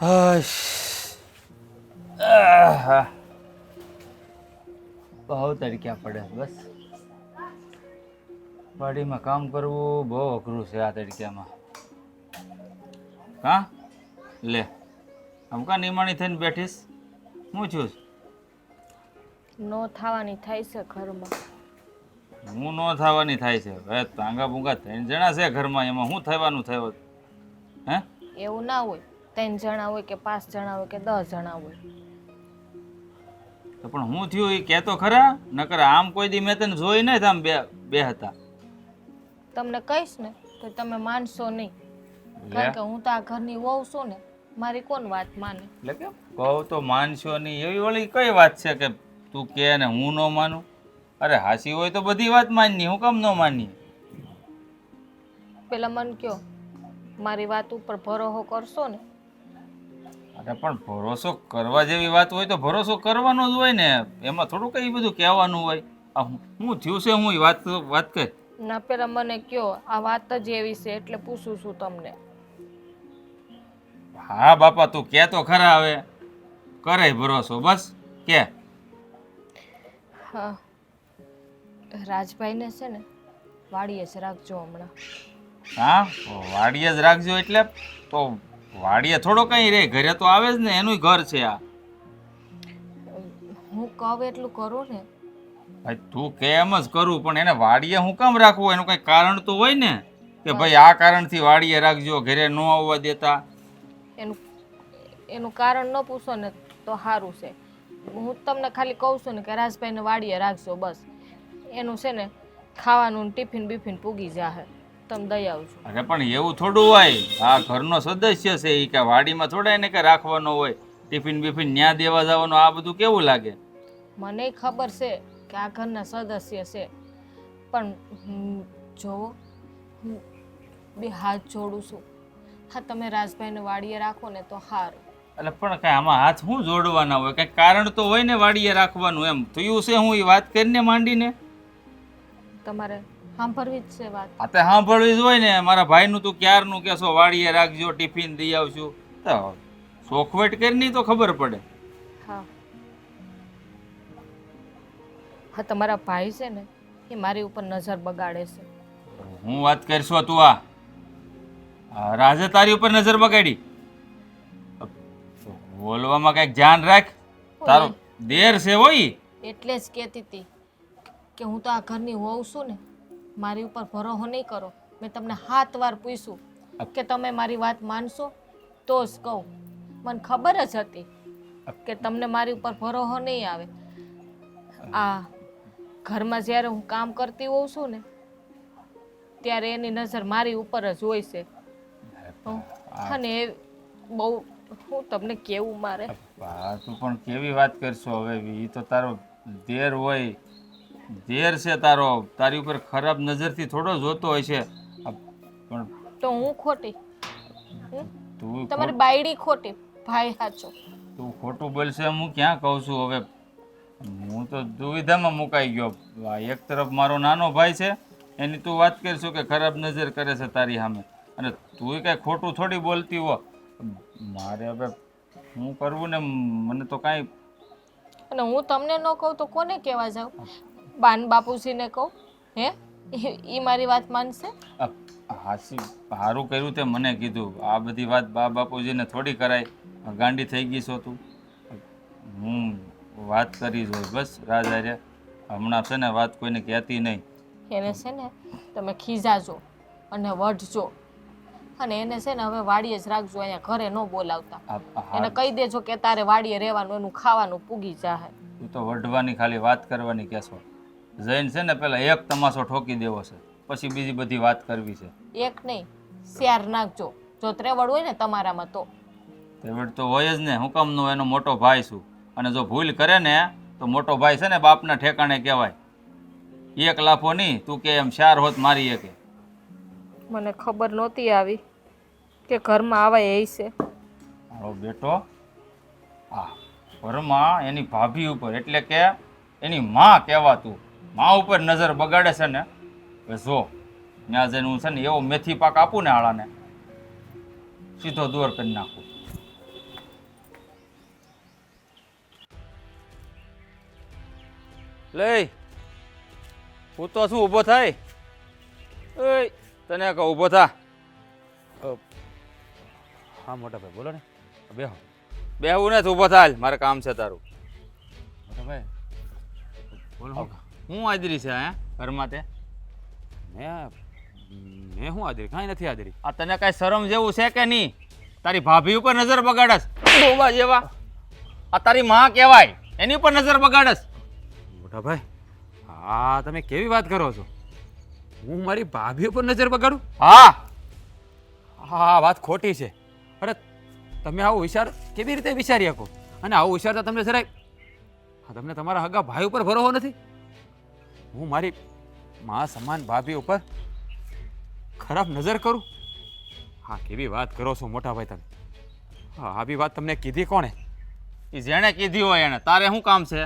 હાશ. આહ. બહુ તડક્યા પડે બસ. વાડીમાં કામ કરવું બહુ અઘરું છે આ તડક્યામાં. હા લે આમ કા નિમાણી થઈને બેઠીશ? હું છું? નો થવાની થાય છે ઘરમાં. હું ન થવાની થાય છે? હવે તાંગા બુંગા 3 જણા છે ઘરમાં, એમાં શું થવાનું થયો? હે એવું ના હોય 3 જણા હોય કે 5 જણા હોય કે 10 જણા હોય. તો પણ હું થયું એ કહેતો ખરા? નકર આમ કોઈ દી મેં તને જોઈ નહીં આમ બે હતા. તમને કહીશ ને તો તમે માનશો નહીં, લે કારણ કે હું તો આ ઘરની વહુ છું ને, મારી કોણ વાત માને? એટલે કે કહું તો માનશો નહીં એવી વળી કઈ વાત છે કે તું કે ને હું ન માનું? અરે હાસી હોય તો બધી વાત માનની, હું કેમ ન માનીએ? પેલા મન કયો મારી વાત ઉપર ભરોસો કરશો ને? અરે પણ ભરોસો કરવા જેવી વાત હોય તો ભરોસો કરવાનો જ હોય ને, એમાં થોડું કઈ બધું કહેવાનું હોય. આ હું થયું છે હું વાત કર. ના પેલા મને કયો, આ વાત જ એવી છે એટલે પૂછું છું તમને. હા બાપા તું કે તો ખરા, હવે કરે ભરોસો બસ કે. હા, રાજભાઈને છે ને વાડીએ જ રાખજો હમણાં. હા વાડીએ જ રાખજો એટલે? તો વાડીએ થોડો કઈ રે, ઘરે તો આવે જ ને, એનું ઘર છે આ. હું કહું એટલું કરું ને. ભાઈ તું કે એમ જ કરું, પણ એને વાડીએ હું કામ રાખવું? એનું કઈ કારણ તો હોય ને કે બસ ભાઈ આ કારણથી વાડીએ રાખજો, ઘરે ન આવવા દેતા. એનું એનું કારણ ન પૂછો ને તો સારું છે. હું તમને ખાલી કહું છું ને કે રાજભાઈને વાડીએ રાખજો બસ. એનું છે ને ખાવાનું ટિફિન બિફિન પૂગી જાહે, તમે દઈ આવજો. અરે પણ એવું થોડું હોય, આ ઘરનો સદસ્ય છે એ કે વાડીમાં થોડા એને કે રાખવાનો હોય, ટિફિન બિફિન ન્યા દેવા જવાનું, આ બધું કેવું લાગે? મને ખબર છે કે આ ઘરના સદસ્ય છે, પણ જોવો હું બે હાથ જોડું છું. હા તમે રાજભાઈને વાડીએ રાખો ને તો સારું. એટલે પણ કઈ આમાં હાથ શું જોડવાના હોય? કઈ કારણ તો હોય ને વાડીએ રાખવાનું, એમ થયું છે હું એ વાત કરીને માંડીને? તમારે સાંભળવી જ છે વાત? આ તે સાંભળવી જ હોય ને. મારા ભાઈનું તું ક્યારનું કહેશો વાડીએ રાખજો, ટિફિન દઈ આવશું, તો સોખવટ કરીને તો ખબર પડે. હા હા, તમારા ભાઈ છે ને એ મારી ઉપર નજર બગાડે છે. હું વાત કરશો તું? આ રાજે તારી ઉપર નજર બગાડી? બોલવામાં કઈક ધ્યાન રાખ, તારો દેર છે હોય. એટલે જ કહેતી હતી કે હું તો આ ઘરની વહુ છું ને, મારી ઉપર ભરોસો નહીં કરો. મેં તમને 7 વાર પૂછ્યું કે તમે મારી વાત માનશો તો જ કહું. મને ખબર જ હતી કે તમને મારી ઉપર ભરોસો નહીં આવે. આ ઘરમાં જ્યારે હું કામ કરતી હોઉં છું ને ત્યારે એની નજર મારી ઉપર જ હોય છે. અને એ બહુ, હું તમને કેવું મારે. હા તું પણ કેવી વાત કરશો હવે? એ તો તારો દેર હોય, દેર છે તારો, તારી ઉપર ખરાબ નજરથી થોડો જોતો હોય છે. પણ તો હું ખોટી? તું તમારી બાયડી ખોટી, ભાઈ સાચો. તું ખોટું બોલશે હું ક્યાં કહું છું હવે? હું તો દુવિધામાં મુકાઈ ગયો. એક તરફ મારો નાનો ભાઈ છે, એની તું વાત કરશું કે ખરાબ નજર કરે છે તારી સામે, અને તું કઈ ખોટું થોડી બોલતી હો. મારે હવે શું કરવું ને? મને તો કાંઈ. અને હું તમને ન કહું તો કોને કહેવા જાઉં? બાન બાપુજીને કહું? હે એ મારી વાત માનશે? હાસી સારું કર્યું તે મને કીધું. આ બધી વાત બા બાપુજીને થોડી કરાય. ગાંડી થઈ ગઈ છો તું. હું વાત કરી જ હોય બસ રાજા. હમણાં છે ને વાત કોઈને કહેતી નહીં. એને છે ને તમે ખીજાજો અને વઢજો, અને એને છે ને હવે વાડીએ જ રાખજો, અહીંયા ઘરે ન બોલાવતા. એને કહી દેજો કે તારે વાડીએ રહેવાનું, એનું ખાવાનું પૂગી જાહે. તું તો વઢવાની ખાલી વાત કરવાની કહેશો. જઈને છે ને પેલા એક તમાશો ઠોકી દેવો છે, પછી બીજી બધી વાત કરવી છે. એક નહીં 4 નાખજો, જો ત્રેવડ હોય ને તમારામાં તો. ત્રેવડ તો હોય જ ને, હું કામ નો? એનો મોટો ભાઈ છું, અને જો ભૂલ કરે ને તો મોટો ભાઈ છે ને બાપના ઠેકાણે કહેવાય. એક લાફો નહીં, તું કે એમ 4 હોત મારી એકે. મને ખબર નહોતી આવી કે ઘરમાં આવા એ છે. મારો બેટો આ ઘરમાં એની ભાભી ઉપર, એટલે કે એની માં કહેવાતું, માં ઉપર નજર બગાડે છે ને. હવે જો ત્યાં જઈને હું છે ને એવો મેથી પાક આપું ને આળાને, સીધો દોર કરી નાખું. લઈ હું તો શું ઊભો થાય? ઓય તને કહો ઊભો થા. હા મોટા ભાઈ બોલો ને. બેહો. બેહવું ને ઊભો થાય, મારે કામ છે તારું. મોટા ભાઈ બોલો. હું હાજરી છે હે ઘરમાં તે? મેં શું આદરી? કાંઈ નથી આદરી. આ તને કાંઈ શરમ જેવું છે કે નહીં? તારી ભાભી ઉપર નજર બગાડસ ડોબા જેવા. આ તારી માં કહેવાય, એની ઉપર નજર બગાડસ. મોટા ભાઈ હા તમે કેવી વાત કરો છો? હું મારી ભાભી ઉપર નજર બગાડું? હા હા વાત ખોટી છે. અરે તમે આવો વિચાર કેવી રીતે વિચારી શકો? અને આવો વિચારતા તમને જરાય તમને તમારા હગા ભાઈ ઉપર ભરોસો નથી? હું મારી મા સમાન ભાભી ઉપર ખરાબ નજર કરું? હા કેવી વાત કરો છો મોટા ભાઈ તમે? હા આવી વાત તમને કીધી કોણે? એ જેણે કીધી હોય એને. તારે શું કામ છે?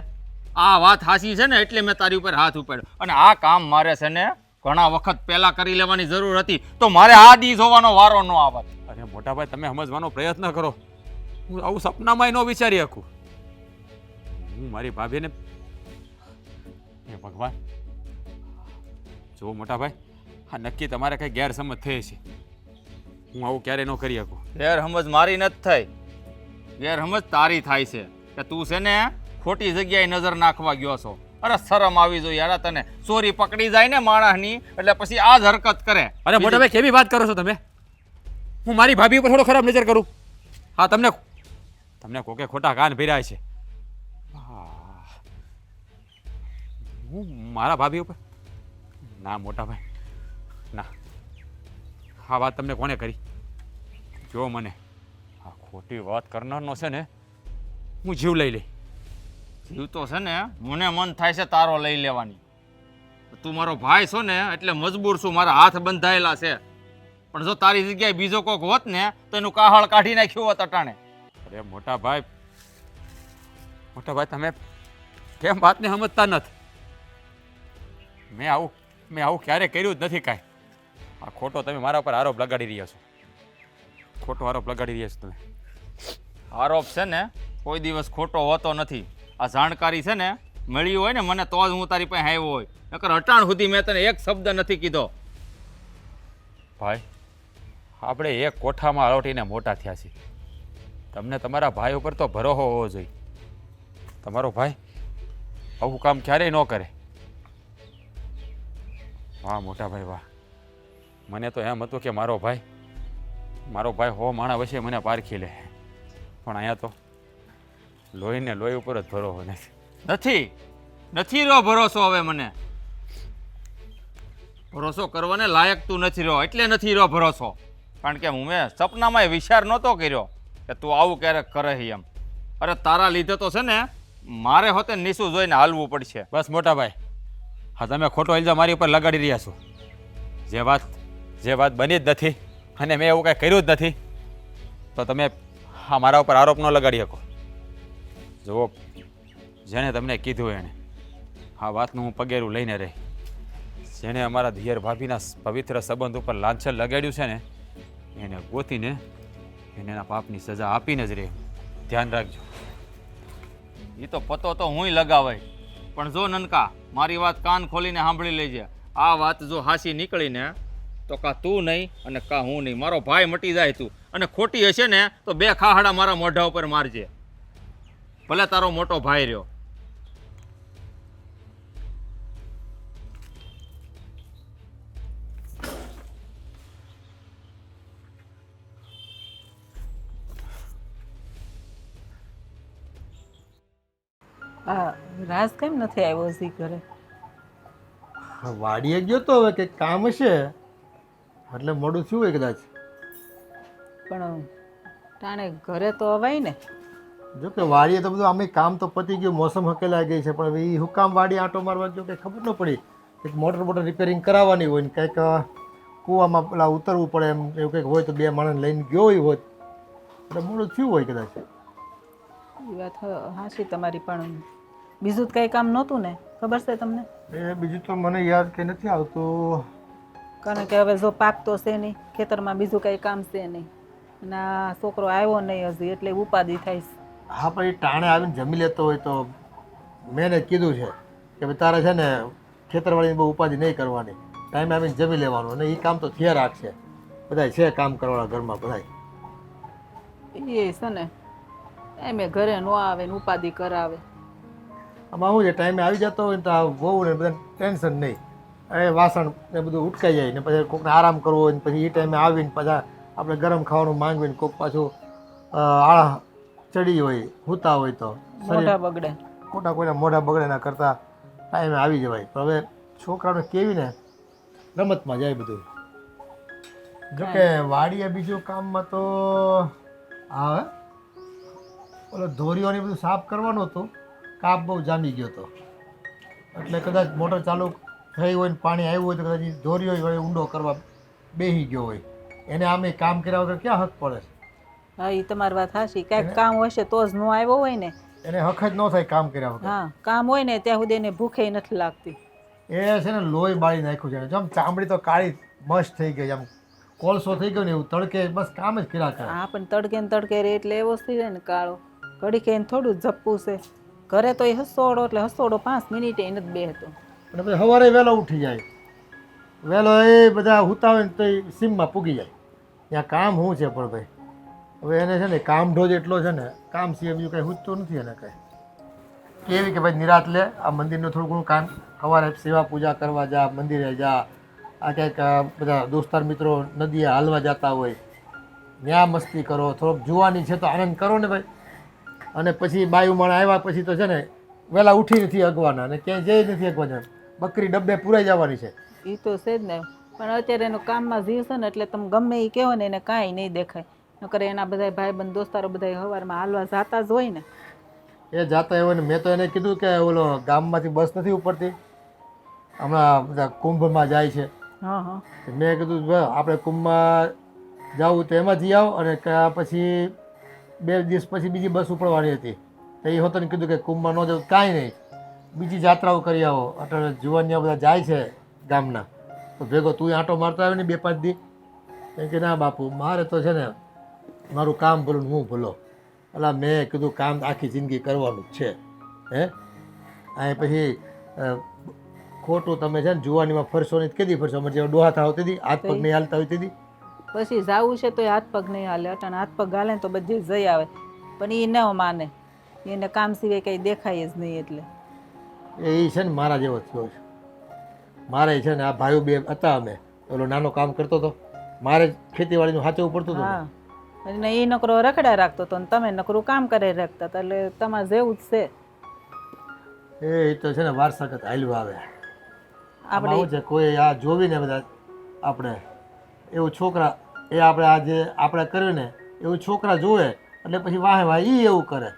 આ વાત હાસી છે ને એટલે મેં તારી ઉપર હાથ ઉપાડ્યો. અને આ કામ મારે છે ને ઘણા વખત પહેલા કરી લેવાની જરૂર હતી, તો મારે આ દી જોવાનો વારો ન આવત. અરે મોટા ભાઈ તમે સમજવાનો પ્રયત્ન કરો. હું આવું સપનામાંય ન વિચારી શકું. હું મારી ભાભીને હે ભગવાન. જો મોટા ભાઈ હા નક્કી તમારે કઈ ગેરસમજ થઈ છે. હું આવું ક્યારે ન કરી શકું. ગેરસમજ મારી નથી થઈ, ગેરસમજ તારી થાય છે કે તું છે ને ખોટી જગ્યાએ નજર નાખવા ગયો છો. અરે શરમ આવી જોઈએ યાર તને. ચોરી પકડી જાય ને માણસની એટલે પછી આ જ હરકત કરે. અરે મોટા ભાઈ કેવી વાત કરો છો તમે? હું મારી ભાભી ઉપર થોડો ખરાબ નજર કરું? હા તમને તમને કોકે ખોટા કાન ભર્યા છે. હું મારા ભાભી ઉપર ના મોટા ભાઈ ના. હા વાત તમને કોને કરી? જો મને આ ખોટી વાત કરનારનો છે ને હું જીવ લઈ લઈ. જીવ તો છે ને મને મન થાય છે તારો લઈ લેવાની. તું મારો ભાઈ છો ને એટલે મજબૂર છું, મારા હાથ બંધાયેલા છે. પણ જો તારી જગ્યાએ બીજો કોક હોત ને તો એનું કાહળ કાઢી નાખ્યું હોત અટાણે. અરે મોટા ભાઈ તમે કેમ વાતને સમજતા નથી? મેં આવું ક્યારે કર્યું જ નથી કાંઈ. આ ખોટો તમે મારા પર આરોપ લગાડી રહ્યા છો. ખોટો આરોપ લગાડી રહ્યા છો તમે. આરોપ છે ને કોઈ દિવસ ખોટો હોતો નથી. આ જાણકારી છે ને મળી હોય ને મને તો જ હું તારી પાસે આવ્યો હોય, નકર અટાણ સુધી મેં તને એક શબ્દ નથી કીધો. ભાઈ આપણે એક કોઠામાં અલોટીને મોટા થયા છીએ. તમને તમારા ભાઈ ઉપર તો ભરોસો હોવો જોઈએ. તમારો ભાઈ આવું કામ ક્યારેય ન કરે. વાહ મોટા ભાઈ વાહ. મને તો એમ હતું કે મારો ભાઈ હો માણા વચ્ચે મને પારખી લે, પણ અહીંયા તો લોહીને લોહી ઉપર જ ભરોસો નથી રહ્યો ભરોસો. હવે મને ભરોસો કરવાને લાયક તું નથી રહ્યો એટલે નથી રહ્યો ભરોસો. કારણ કે મેં સપનામાં વિચાર નહોતો કર્યો કે તું આવું ક્યારેક કરે એમ. અરે તારા લીધે તો છે ને મારે હોતે નીસું જોઈને હાલવું પડશે. બસ મોટા ભાઈ હા તમે ખોટો ઇલ્ઝામ મારી ઉપર લગાડી રહ્યા છો. જે વાત બની જ નથી અને મેં એવું કાંઈ કર્યું જ નથી તો તમે હા મારા ઉપર આરોપ ન લગાડી શકો. જુઓ જેણે તમને કીધું એણે આ વાતનું હું પગેરું લઈને રહી. જેણે અમારા દિયર ભાભીના પવિત્ર સંબંધ ઉપર લાંછન લગાડ્યું છે ને એને ગોતીને એને એના પાપની સજા આપીને જ રહે. ધ્યાન રાખજો. એ તો પતો તો હુંય લગાવાય, પણ જો નનકા મારી વાત કાન ખોલીને સાંભળી લેજે. આ વાત જો હાસી નીકળીને તો કા તું નહીં અને કા હું નહીં. મારો ભાઈ મટી જાય તું, અને ખોટી હશે ને તો 2 ખાહડા મારા મોઢા ઉપર મારજે. ભલે તારો મોટો ભાઈ રહ્યો. આ રાજ કેમ નથી આવ્યો હજી ઘરે? વાડીએ ગયો તો હવે કંઈક કામ હશે એટલે મોડું થયું હોય કદાચ. પણ ટાણે ઘરે તો અવાય ને. જો કે વાડીએ તો બધું આમે કામ તો પતી ગયું, મોસમ હકેલાઈ ગઈ છે, પણ હવે એ હુકામ વાડી આંટો મારવા જો કંઈ ખબર ન પડી. કંઈક મોટર રિપેરિંગ કરાવવાની હોય ને કંઈક કૂવામાં પેલા ઉતરવું પડે એમ એવું કંઈક હોય તો 2 માણસ લઈને ગયો હોય એટલે મોડું થયું હોય કદાચ. એ વાત હાશી તમારી, પણ બીજું તો કંઈ કામ નહોતું ને? ખબર છે તમને? એ બીજું તો મને યાદ કંઈ નથી આવતું. કારણ કે હવે જો પાક તો છે નહીં, ખેતરમાં બીજું કંઈ કામ છે નહીં, અને આ છોકરો આવ્યો નહીં હજી એટલે ઉપાધિ થાય છે. હા પણ એ ટાણે આવીને જમી લેતો હોય તો મેં એને કીધું છે કે ભાઈ તારે છે ને ખેતરવાળીની બહુ ઉપાધિ નહીં કરવાની, ટાઈમે આવીને જમી લેવાનું, અને એ કામ તો થયા રાખશે. બધા છે કામ કરવાના ઘરમાં બધા. એ છે ને એમે ઘરે ન આવે ને ઉપાધિ કરાવે. આમાં શું છે, ટાઈમે આવી જતો હોય ને તો આ બહુ ને બધા ટેન્શન નહીં, એ વાસણ ને બધું ઉટકાઈ જાય ને પછી કોકને આરામ કરવો હોય ને પછી એ ટાઈમે આવીને પાછા આપણે ગરમ ખાવાનું માંગવીને કોક પાછું આળા ચડી હોય, સૂતા હોય તો મોઢા બગડે. ખોટા કોઈના મોઢા બગડે ના કરતાં ટાઈમે આવી જવાય. પણ હવે છોકરાઓને કેવી ને રમતમાં જાય બધું. જોકે વાડીએ બીજું કામમાં તો આવે ઓલો ધોરીઓને બધું સાફ કરવાનું હતું, કાપ બહુ જામી ગયો હતો એટલે કદાચ મોટર ચાલુ થઈ હોય ને પાણી આવ્યું હોય તો કદાચ ધોરીઓ વળી ઊંડો કરવા બેસી ગયો હોય, એને આમે કામ કર્યા વગર ક્યાં હક પડે છે? હા એ તમારી વાત સાચી. કાંઈક કામ હશે તો જ ન આવ્યો હોય ને. એને હક જ ન થાય કામ કર્યા વગર. હા કામ હોય ને ત્યાં સુધી એને ભૂખે નથી લાગતી. એ છે ને લોહી બાળી નાખ્યું છે, જેમ ચામડી તો કાળી મસ્ત થઈ ગઈ, આમ કોલસો થઈ ગયો ને એવું, તડકે બસ કામ જ કર્યા કરે. હા પણ તડકે ને તડકે રે એટલે એવો થઈ જાય ને કાળો. ઘડી કે એને થોડું જપવું છે. ઘરે તો એ હસોડો એટલે હસોડો 5 મિનિટે નથી બેહતો. અને પછી સવારે વહેલો ઉઠી જાય, વહેલો એ બધા સૂતા હોય ને તો એ સીમમાં પૂગી જાય. ત્યાં કામ શું છે પણ ભાઈ, હવે એને છે ને કામ ઢોજ એટલો છે ને, કામ સિવાય બીજું કંઈ સૂચતું નથી એને કંઈ. કેવી કે ભાઈ નિરાત લે, આ મંદિરનું થોડું ઘણું કામ, સવારે સેવા પૂજા કરવા જા, મંદિરે જા, આ ક્યાંક બધા દોસ્તાર મિત્રો નદીએ હાલવા જતા હોય ત્યાં મસ્તી કરો, થોડોક જુવાની છે તો આનંદ કરો ને ભાઈ. અને પછી બાયુ માણા આવ્યા પછી તો છે ને વહેલા ઉઠી નથી અગવાના અને ક્યાંય જઈ નથી અગવાના, બકરી ડબ્બે પુરાઈ જવાની છે. એ તો છે જ ને. પણ અત્યારે એનો કામમાં જીવ છે ને એટલે તમે ગમે એ કહો ને એને કાંઈ નહીં દેખાય. નકર એના બધા ભાઈબંધ દોસ્તારો બધા સવારમાં હાલવા જાતા જ હોય ને. એ જાતા હોય ને, મેં તો એને કીધું કે ઓલો ગામમાંથી બસ નથી ઉપડતી, હમણાં બધા કુંભમાં જાય છે. હા હા મેં કીધું આપણે કુંભમાં જવું તો એમાં જઈ આવો, અને પછી 2 દિવસ પછી બીજી બસ ઉપડવાની હતી તો એ હોતો ને કીધું કે કુંભમાં ન જવું કાંઈ નહીં, બીજી જાત્રાઓ કરી આવો. અત્યારે જુવાનિયા બધા જાય છે ગામના, તો ભેગો તું આંટો મારતો આવ્યો ને 2-5 દી. એમ કે ના બાપુ મારે તો છે ને મારું કામ ભલું હું ભલો. એટલે મેં કીધું કામ આખી જિંદગી કરવાનું જ છે. હે અહીં પછી ખોટું તમે છે ને જુવાનીમાં ફરશો નહીં, કેદી ફરશો? અમારે જેવા ડોહા થાવ તેથી હાથ પગ નહીં હાલતા હોય તેથી. પછી જાવું છે તો હાથ પગ નહીં હાલે. અટાણે હાથ પગ હાલે ને તો બધી જઈ આવે, પણ એ ન માને. એને કામ સિવાય કંઈ દેખાય જ નહીં. એટલે એ છે ને મારા જેવો થયો છે. મારે છે ને આ ભાઈઓ 2 હતા, અમે ઓલો નાનો કામ કરતો હતો, મારે ખેતીવાડીનું સાચવવું પડતું હતું. હા અને એ નકરો રખડા રાખતો હતો ને તમે નકરું કામ કરે રાખતા હતા. એટલે તમારે જેવું જ છે. એ તો છે ને વારસાગત હાલ્યું આવે. આપણે આપણે છે કોઈ આ જોવીને બધા આપણે એવું છોકરા એ આપણે આ જે આપણે કર્યું ને એવું છોકરા જોવે એટલે પછી વાહે વાહ એ એવું કરે.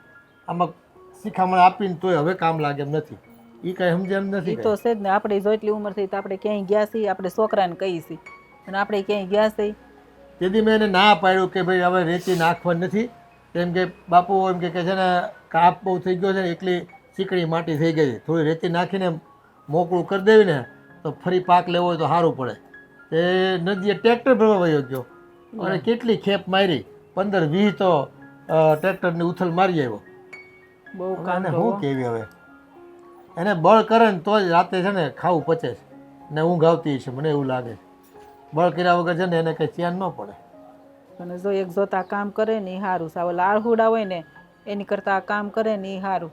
આમાં શિખામણ આપીને તોય હવે કામ લાગે એમ નથી, એ કાંઈ સમજે એમ નથી. એ તો છે જ ને. આપણે જેટલી ઉંમર થઈ તો આપણે ક્યાંય ગયા છીએ, આપણે છોકરાને કહીએ છીએ, અને આપણે ક્યાંય ગયા છીએ. તેથી મેં એને ના પાડ્યું કે ભાઈ હવે રેતી નાખવાની નથી, કેમ કે બાપુ એમ કે છે ને કાપ બહુ થઈ ગયો છે ને, એકલી ચીકણી માટી થઈ ગઈ છે, થોડી રેતી નાખીને મોકળું કરી દેવી ને તો ફરી પાક લેવો હોય તો સારું પડે. એ નદીએ ટ્રેક્ટર ભરવા વયો ગયો અને કેટલી ખેપ મારી, 15-20 તો ટ્રેક્ટરની ઉથલ મારી આવ્યો. બહુ કાને શું કેવી હવે, એને બળ કરે ને તો જ રાતે છે ને ખાવું પચે છે ને ઊંઘ આવતી છે, મને એવું લાગે છે. બળ કર્યા વગર છે ને એને કંઈ ચેન ન પડે. અને જો એક જોતા કામ કરે ને એ સારું. સાવ આળહુડા હોય ને એની કરતાં આ કામ કરે ને એ સારું.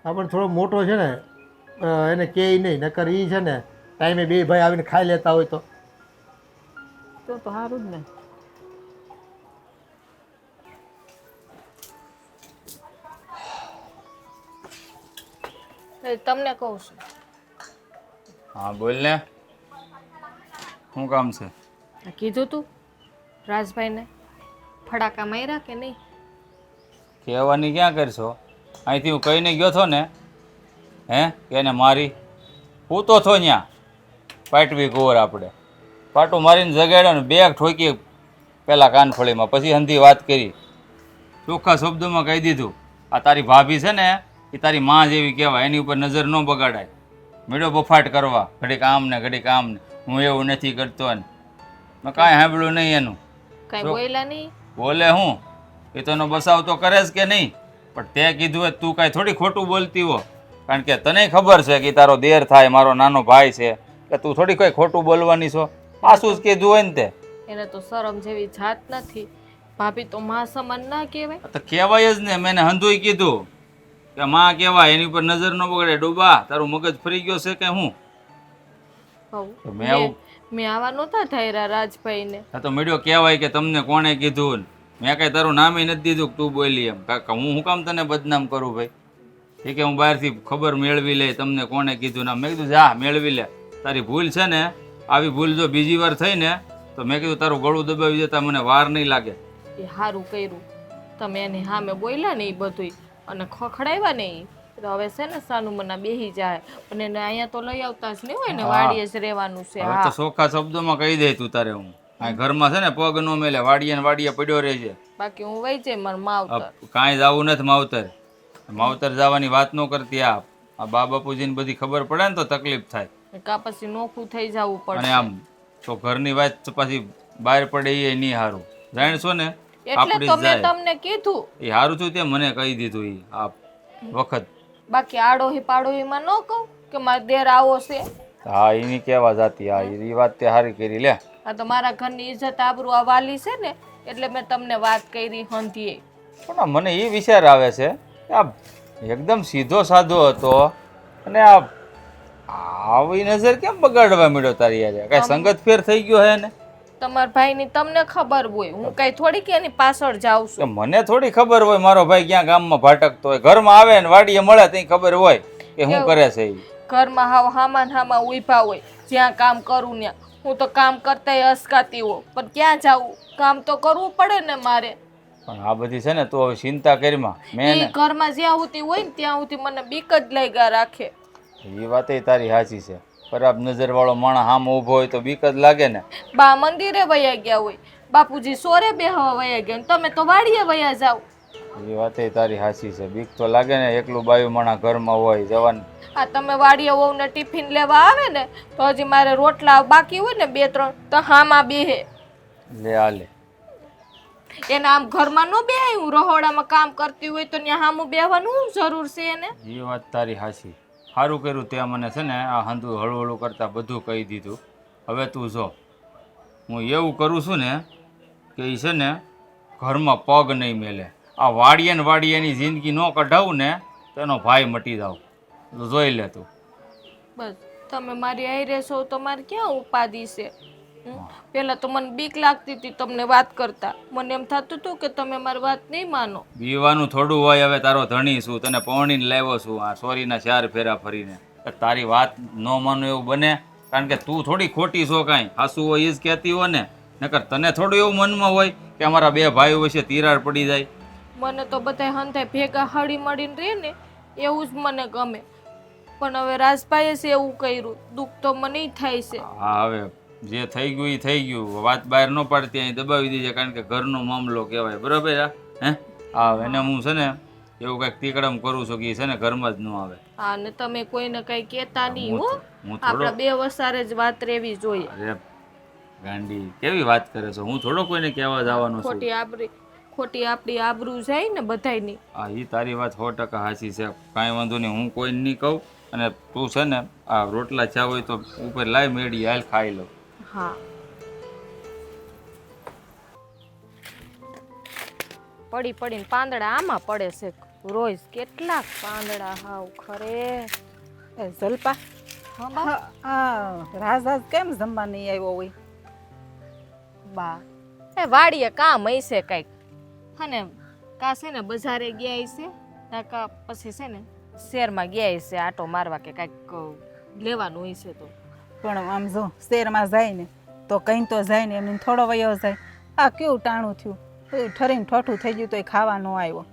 આપણને થોડો મોટો છે ને એને કહે નહીં, નકર એ છે ને ટાઈમે 2 ભાઈ આવીને ખાઈ લેતા હોય તો સારું જ ને. તમને કહું છું, હા બોલ ને, શું કામ છે? કીધું તું રાજભાઈને ફડાકા માર્યા કે નહીં? કહેવાની ક્યાં કરશો? અહીંથી હું કહીને ગયો છો ને, હે કે એને મારી હું તો છો ત્યાં પાટવી ગોર આપણે પાટું મારીને જગાડ્યો ને 2 ઠોકી પહેલાં કાનફળીમાં, પછી હંધી વાત કરી, ચોખ્ખા શબ્દોમાં કહી દીધું આ તારી ભાભી છે ને એ તારી માં જેવી કહેવાય, એની ઉપર નજર ન બગાડાય. મેળો બફાટ કરવા ઘડીક આમ ને ઘડીક આમ ને, હું એવું નથી કરતો ને મેં કાંઈ સાંભળ્યું નહીં એનું. કાંઈ બોલ્યા નહીં? બોલે હું એ તો એનો બસાવ તો કરે જ કે નહીં, પણ તે કીધું હોય તું કાંઈ થોડી ખોટું બોલતી હો. કારણ કે તને ખબર છે કે તારો દેર થાય, મારો નાનો ભાઈ છે, કે તું થોડી કોઈ ખોટું બોલવાની છો. આસુ જ કીધું હોય ને તે એને તો શરમ જેવી જાત નથી. ભાભી તો માં સમાન ના કહેવાય. તો કહેવાય જ ને. મેં એને હંધુય કીધું કે માં કહેવાય, એની ઉપર નજર ન બગડે. ડોબા, તારું મગજ ફરી ગયો છે કે હું? તો મેં આવું મેં આવા નહોતા ધાર્યા રાજભાઈને. આ તો મીડિયો કહેવાય કે તમને કોણે કીધું. મેં કઈ તારું નામે નથી દીધું કે તું બોલી એમ. કાકા હું શું કામ તને બદનામ કરું ભાઈ? એ કે હું બહારથી ખબર મેળવી લે તમને કોણે કીધું. ના, મેં કીધું જા મેળવી લે. તારી ભૂલ છે ને, આવી ભૂલ જો બીજી વાર થઈ ને તો મેં કીધું તારું ગળું દબાવી દેતા મને વાર નહીં લાગે. એ સારું કર્યું તમે એને સામે બોલ્યા ને એ બધું અને ખખડાવ્યા ને ઈ. તો હવે છે ને સાનું મના બેહી જાય અને એને અહીંયા તો લઈ આવતા જ નહીં હોય ને, વાડીએ જ રહેવાનું છે. હવે તો ચોખ્ખા શબ્દોમાં કહી દે તું તારે. હું આ ઘરમાં છે ને પગ નો મેલે, વાડીએ ને વાડીએ પડ્યો રહે છે. બાકી હું વહી જાય મારા માવતર. કાંઈ જવું નથી માવતર. માવતર જવાની વાત ન કરતી. આ બા બાપુજીને બધી ખબર પડે ને તો તકલીફ થાય. કા પછી નોખું થઈ જવું અને પડે. આમ તો ઘરની વાત તો પાછી બહાર પડે એ નહીં સારું. જાણશો ને એટલે આપણી તો જ મેં જાય. તમને કીધું. એ સારું થયું તે મને કહી દીધું. એ આ વખત બાકી આડોહી પાડોહીમાં ન કહું કે મારા દેર આવો છે. હા એની કેવા જાતી. હા એ વાત તે સારી કરી લે. આ તો મારા ઘરની ઇજ્જત આબરૂ આ વાલી છે ને એટલે મેં તમને વાત કરી હંધીએ. પણ મને એ વિચાર આવે છે કે આ એકદમ સીધો સાધો હતો અને આ આવી નજર કેમ બગાડવા મળ્યો તારી યાર? કઈ સંગત ફેર થઈ ગયો હે ને? તમારા ભાઈની તમને ખબર હોય, હું કઈ થોડી કે એની પાછળ જાઉં કે છું. મને થોડી ખબર હોય મારો ભાઈ ક્યાં ગામમાં ભટકતો હોય? ઘરમાં આવે ને વાડીએ મળે ત્યાં ખબર હોય કે શું કરે છે એ. ઘરમાં હાવ હામાં ઉભા હોય, જ્યાં કામ કરું ત્યાં. હું તો કામ કરતા અસકાતી હો, પણ ક્યાં જાવું? કામ તો કરવું પડે ને મારે. પણ આ બધી છે ને તું હવે ચિંતા કરીમાં. મેં એ ઘરમાં જ્યાં સુધી હોય ને ત્યાં સુધી મને બીક જ લઈ ગયા રાખે. એ વાત તારી સાચી છે. ખરાબ નજર વાળો માણસ સામે ઊભો હોય તો બીક જ લાગે ને. બા મંદિરે વયા ગયા હોય, બાપુજી સોરે બેહવા વયા ગયા, તમે તો વાડીએ વયા જાવ. એ વાત તારી સાચી છે. બીક તો લાગે ને, એકલું બાયું માણસ ઘરમાં હોય જવાનું. આ તમે વાડીએ વહુને ટિફિન લેવા આવે ને તો હજી મારે રોટલા બાકી હોય ને 2-3 તો હામાં બેહે. લે આલે એને આમ ઘરમાં ન બેહાય. હું રહોડામાં કામ કરતી હોય તો ત્યાં હામું બેહવાનું શું જરૂર છે એને? એ વાત તારી સાચી. સારું કર્યું તે મને છે ને આ હંધું હળવું કરતા બધું કહી દીધું. હવે તું જો હું એવું કરું છું ને કે એ છે ને ઘરમાં પગ નહીં મેલે. આ વાડીએ ને વાડીએની જિંદગી ન કઢાવું ને તો એનો ભાઈ મટી જાવ. જોઈ લે તું. બસ તમે મારી આઈ રહેશો તો મારે ક્યાં ઉપાધિ છે? પેલા તો મને બીક લાગતી હતી તમને વાત કરતા. મને એમ થતું હતું કે તમે મારી વાત નહીં માનો. બીવાનું થોડું હોય. હવે તારો ધણી છું, તને પૌણીને લાવ્યો છું આ સોરીના 4 ફેરા ફરીને. તારી વાત ન માનો એવું બને? કારણ કે તું થોડી ખોટી છો. કાંઈ હાસુ હોય એ જ કહેતી હોય ને. નકર તને થોડું એવું મનમાં હોય કે અમારા 2 ભાઈઓ વચ્ચે તિરાડ પડી જાય. મને તો બધા હંધાય ભેગા હળી મળીને રહે ને એવું જ મને ગમે. પણ હવે રાજભાઈએ છે એવું કર્યું, દુઃખ તો મને થાય છે. હા હવે જે થઈ ગયું એ થઈ ગયું. વાત બહાર ન પાડતી અહીં દબાવી દેજે. કારણ કે ઘરનો મામલો કહેવાય. બરાબર? હે હા એને હું છે ને એવું કંઈક તીકડમ કરું છું કે એ છે ને ઘરમાં જ ન આવે. હા ને તમે કોઈને કઈ કહેતા નહીં હો. હું આપણા 2 વસારે જ વાત રહેવી જોઈએ. અરે ગાંડી કેવી વાત કરે છો? હું થોડો કોઈને કહેવા જવાનો છું. ખોટી આપણી આબરૂ જાય ને બધાયની. હા એ તારી વાત 100% સાચી છે. કાંઈ વાંધો નહીં, હું કોઈને નહીં કહું. અને તું છે ને આ રોટલા ચા હોય તો ઉપર લાવી મેળી હાલ ખાઈ લો. હા પડીને પાંદડા આમાં પડે છે રોજ. કેટલાક પાંદડા હાવ ખરે. એ જલપા, હા બા. રાજ કેમ જમવા નહીં આવ્યો હોય? બા એ વાડીએ કામ હશે કઈક. અને કા છે ને બજારે ગયા હશે, કા પછી છે ને શહેરમાં ગયા હશે આટો મારવા કે કઈક લેવાનું હશે. તો પણ આમ જો શહેરમાં જાય ને તો કઈ તો જાય ને એમને થોડો વયો જાય. આ કેવું ટાણું થયું, ઠરીને ઠોઠું થઈ ગયું તો એ ખાવા ન આવ્યો.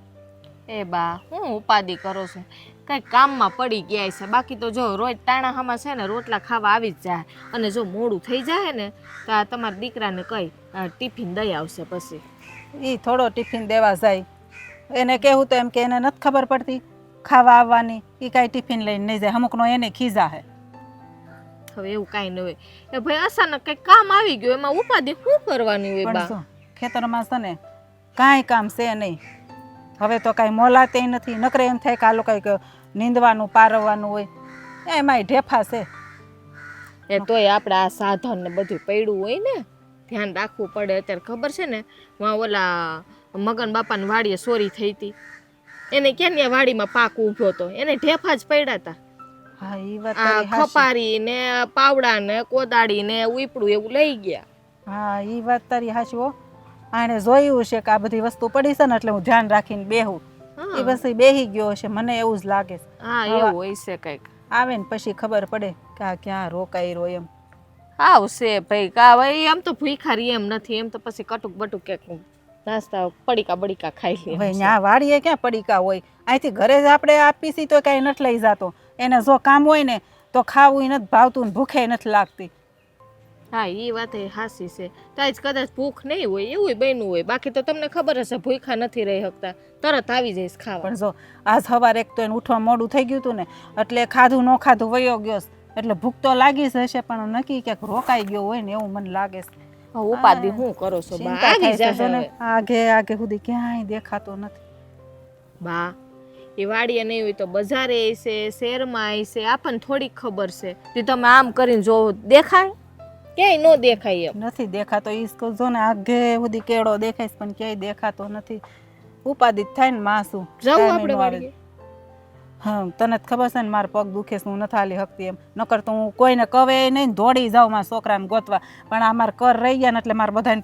એ બા હું ઉપાધિ કરો છો? કઈ કામમાં પડી ગયા છે. બાકી તો જો રોજ તાણાહામાં છે ને રોટલા ખાવા આવી જ જાય. અને જો મોડું થઈ જાય ને તો આ તમારા દીકરાને કઈ ટિફિન દઈ આવશે. પછી એ થોડો ટિફિન દેવા જાય. એને કહેવું તો એમ કે એને નથી ખબર પડતી ખાવા આવવાની. એ કાંઈ ટિફિન લઈને નહીં જાય. અમુકનો એને ખીજા હે. હવે એવું કાંઈ ન હોય. એ ભાઈ અચાનક કંઈક કામ આવી ગયું, એમાં ઉપાધિ શું કરવાની હોય? પણ બા શું ખેતરમાં છે ને કાંઈ કામ છે નહીં. હવે તો કાંઈ મોલાતે નથી. નકરે એમ થાય કે આ લોકો નીંદવાનું પારવવાનું હોય એમાંય ઢેફા છે. એ તોય આપણે આ સાધન ને બધું પડ્યું હોય ને ધ્યાન રાખવું પડે. અત્યારે ખબર છે ને વાં ઓલા મગન બાપાની વાડીએ ચોરી થઈ હતી, એને ક્યાં વાડીમાં પાક ઊભો હતો, એને ઢેફા જ પડ્યા હતા. હા એ વાત આ તારી હાચી. ખપારી ને પાવડા ને કોદાળી ને ઉપડું એવું લઈ ગયા. હા એ વાત તારી હાચી હો. આણે જોયું છે કે આ બધી વસ્તુ પડી છે ને એટલે હું ધ્યાન રાખીને બેહું. એ બસ ઈ બેહી ગયો છે, મને એવું જ લાગે છે. હા એવું હોય છે કંઈક. આવે ને પછી ખબર પડે કે આ ક્યાં રોકાઈ રહ્યો એમ. આવશે ભાઈ કા ભાઈ, આમ તો ભૂખા રહી એમ નથી, એમ તો પછી કટુક બટુક કે નાસ્તા પડીકા બડીકા ખાઈ લે. હવે ત્યાં વાડીએ ક્યાં પડીકા હોય, અહીંથી ઘરે જ આપણે આપીશી તો કાંઈ નથી લઈ જાતો. એને જો કામ હોય ને તો ખાવું નથી ભાવતું ને ભૂખે નથી લાગતી. હા એ વાત એ હાસી છે. તો જ કદાચ ભૂખ નહીં હોય એવું બન્યું હોય, બાકી તો તમને ખબર હશે ભૂખા નથી રહી શકતા, તરત આવી જઈશ ખાવા. પણ જો આજ સવારે એક તો એને ઉઠવા મોડું થઈ ગયું હતું ને એટલે ખાધું ન ખાધું વયો ગયો છે. એટલે ભૂખ તો લાગી જ હશે પણ નક્કી ક્યાંક રોકાઈ ગયો હોય ને એવું મને લાગે છે. ઉપાધિ હું કરો છો બા? ચિંતા આવી થાય છે જશે જોને, હવે. આગે સુધી ક્યાંય દેખાતો નથી. બા એ વાડીએ નહીં હોય તો બજારે છે, શહેરમાં છે, આપણને થોડીક ખબર છે. તે તમે આમ કરીને જો દેખાય ક્યાંય ન દેખાય એમ. નથી દેખાતો. ઈ જો ને આગે સુધી કેળો દેખાય છે પણ ક્યાંય દેખાતો નથી. ઉપાધિ જ થાય ને માસું. જવું આપણે વાડીએ. હા તને જ ખબર છે ને મારા પગ દુખે છે, હું નથી હાલી શકતી એમ. નકર તો હું કોઈને કવે નહીં દોડી જાઉં મારા છોકરાને ગોતવા, પણ આ મારા કર રહી ગયા ને એટલે મારે બધાને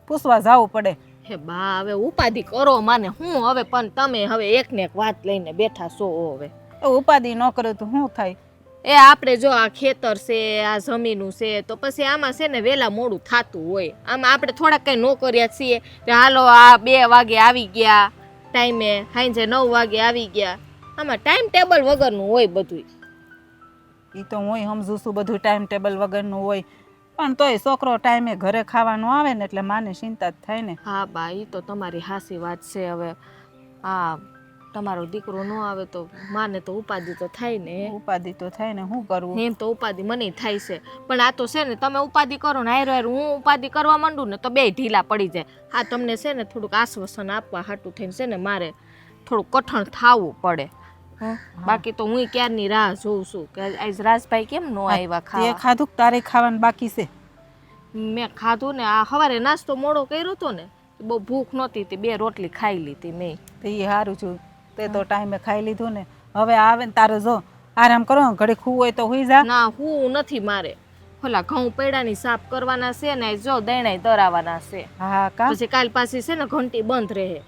પૂછવા જવું પડે. હે બા હવે ઉપાધિ કરો માને હું હવે, પણ તમે હવે એક ને એક વાત લઈને બેઠા છો હવે. ઉપાધિ ન કરે તો શું થાય? એ આપણે જો આ ખેતર છે, આ જમીનું છે, તો પછી આમાં છે ને વહેલા મોડું થતું હોય. આમાં આપણે થોડાક કંઈ નોકરિયા છીએ કે હાલો આ 2 વાગે આવી ગયા ટાઈમે, સાંજે 9 વાગે આવી ગયા. આમાં ટાઈમ ટેબલ વગરનું હોય બધું. એ તો હું સમજુ છું બધું ટાઈમ ટેબલ વગરનું હોય, પણ તોય છોકરો ટાઈમે ઘરે ખાવાનું આવે ને એટલે માને ચિંતા જ થાય ને. હા બા એ તો તમારી હાસી વાત છે. હવે આ તમારો દીકરો ન આવે તો માને તો ઉપાધિ તો થાય ને. ઉપાધિ તો થાય ને, શું કરવું? એમ તો ઉપાધિ મને થાય છે, પણ આ તો છે ને તમે ઉપાધિ કરો ને હારે હું ઉપાધિ કરવા માંડું ને તો બે ઢીલા પડી જાય. હા તમને છે ને થોડુંક આશ્વાસન આપવા હાટું થઈને છે ને મારે થોડુંક કઠણ થવું પડે. બાકી તો હું ક્યારની રાહ જોઉં છું કે આજ રાજભાઈ કેમ ન આવ્યા તે ખાવા. ખાધું તારે ખાવાનું બાકી છે? મેં ખાધું ને આ સવારે નાસ્તો મોડો કર્યો હતો ને બહુ ભૂખ નહોતી, તે 2 રોટલી ખાઈ લીધી મેં. તો એ સારું છું, તે તો ટાઈમે ખાઈ લીધું ને. હવે આવે ને તારે જો આરામ કરો ને, ઘડી ખું હોય તો હુઈ જા. ના હું નથી, મારે ઓલા ઘઉં પૈડાની સાફ કરવાના છે ને જો દૈણાય દરાવાના છે. હા કા પછી કાલ પાછી છે ને ઘંટી બંધ રહે.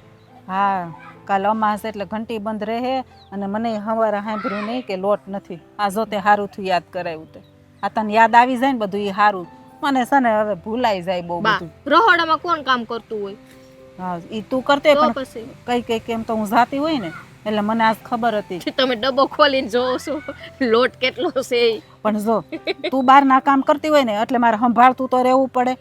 હા કાલ અમાસ એટલે ઘંટી બંધ રહે. અને મને સવારે સાંભળ્યું નહીં કે લોટ નથી. આ જો તે સારું થયું યાદ કરાવ્યું તે. આ તને યાદ આવી જાય ને બધું એ સારું. મને છે ને હવે ભૂલાઈ જાય બહુ બા બધું. રહોડામાં કોણ કામ કરતું હોય? હા એ તું કરતે તો પણ પછી કઈ કેમ તો હું જાતી હોય ને એટલે મને આજ ખબર હતી. તમે ડબ્બો ખોલીને જોવો છો લોટ કેટલો છે ઈ. પણ જો તું બહારના કામ કરતી હોય ને એટલે મારે સંભાળતું તો રહેવું પડે.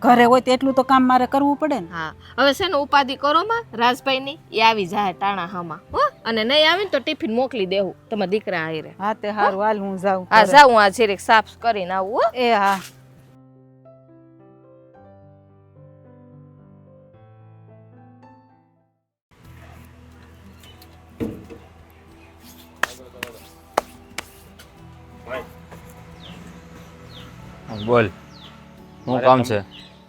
ઘરે હોય તો એટલું તો કામ મારે કરવું પડે ને. હા હવે છે ને ઉપાધિ કરો માં રાજભાઈની, એ આવી જાય ટાણા હામાં હો. અને નહીં આવે ને તો ટિફિન મોકલી દેવું તમારા દીકરા આયરે. હા તે હારું હાલ હું જાઉં. હા જાઉં આ જીરીક સાફ કરીને આવું હો. એ હા. બોલ શું કામ છે?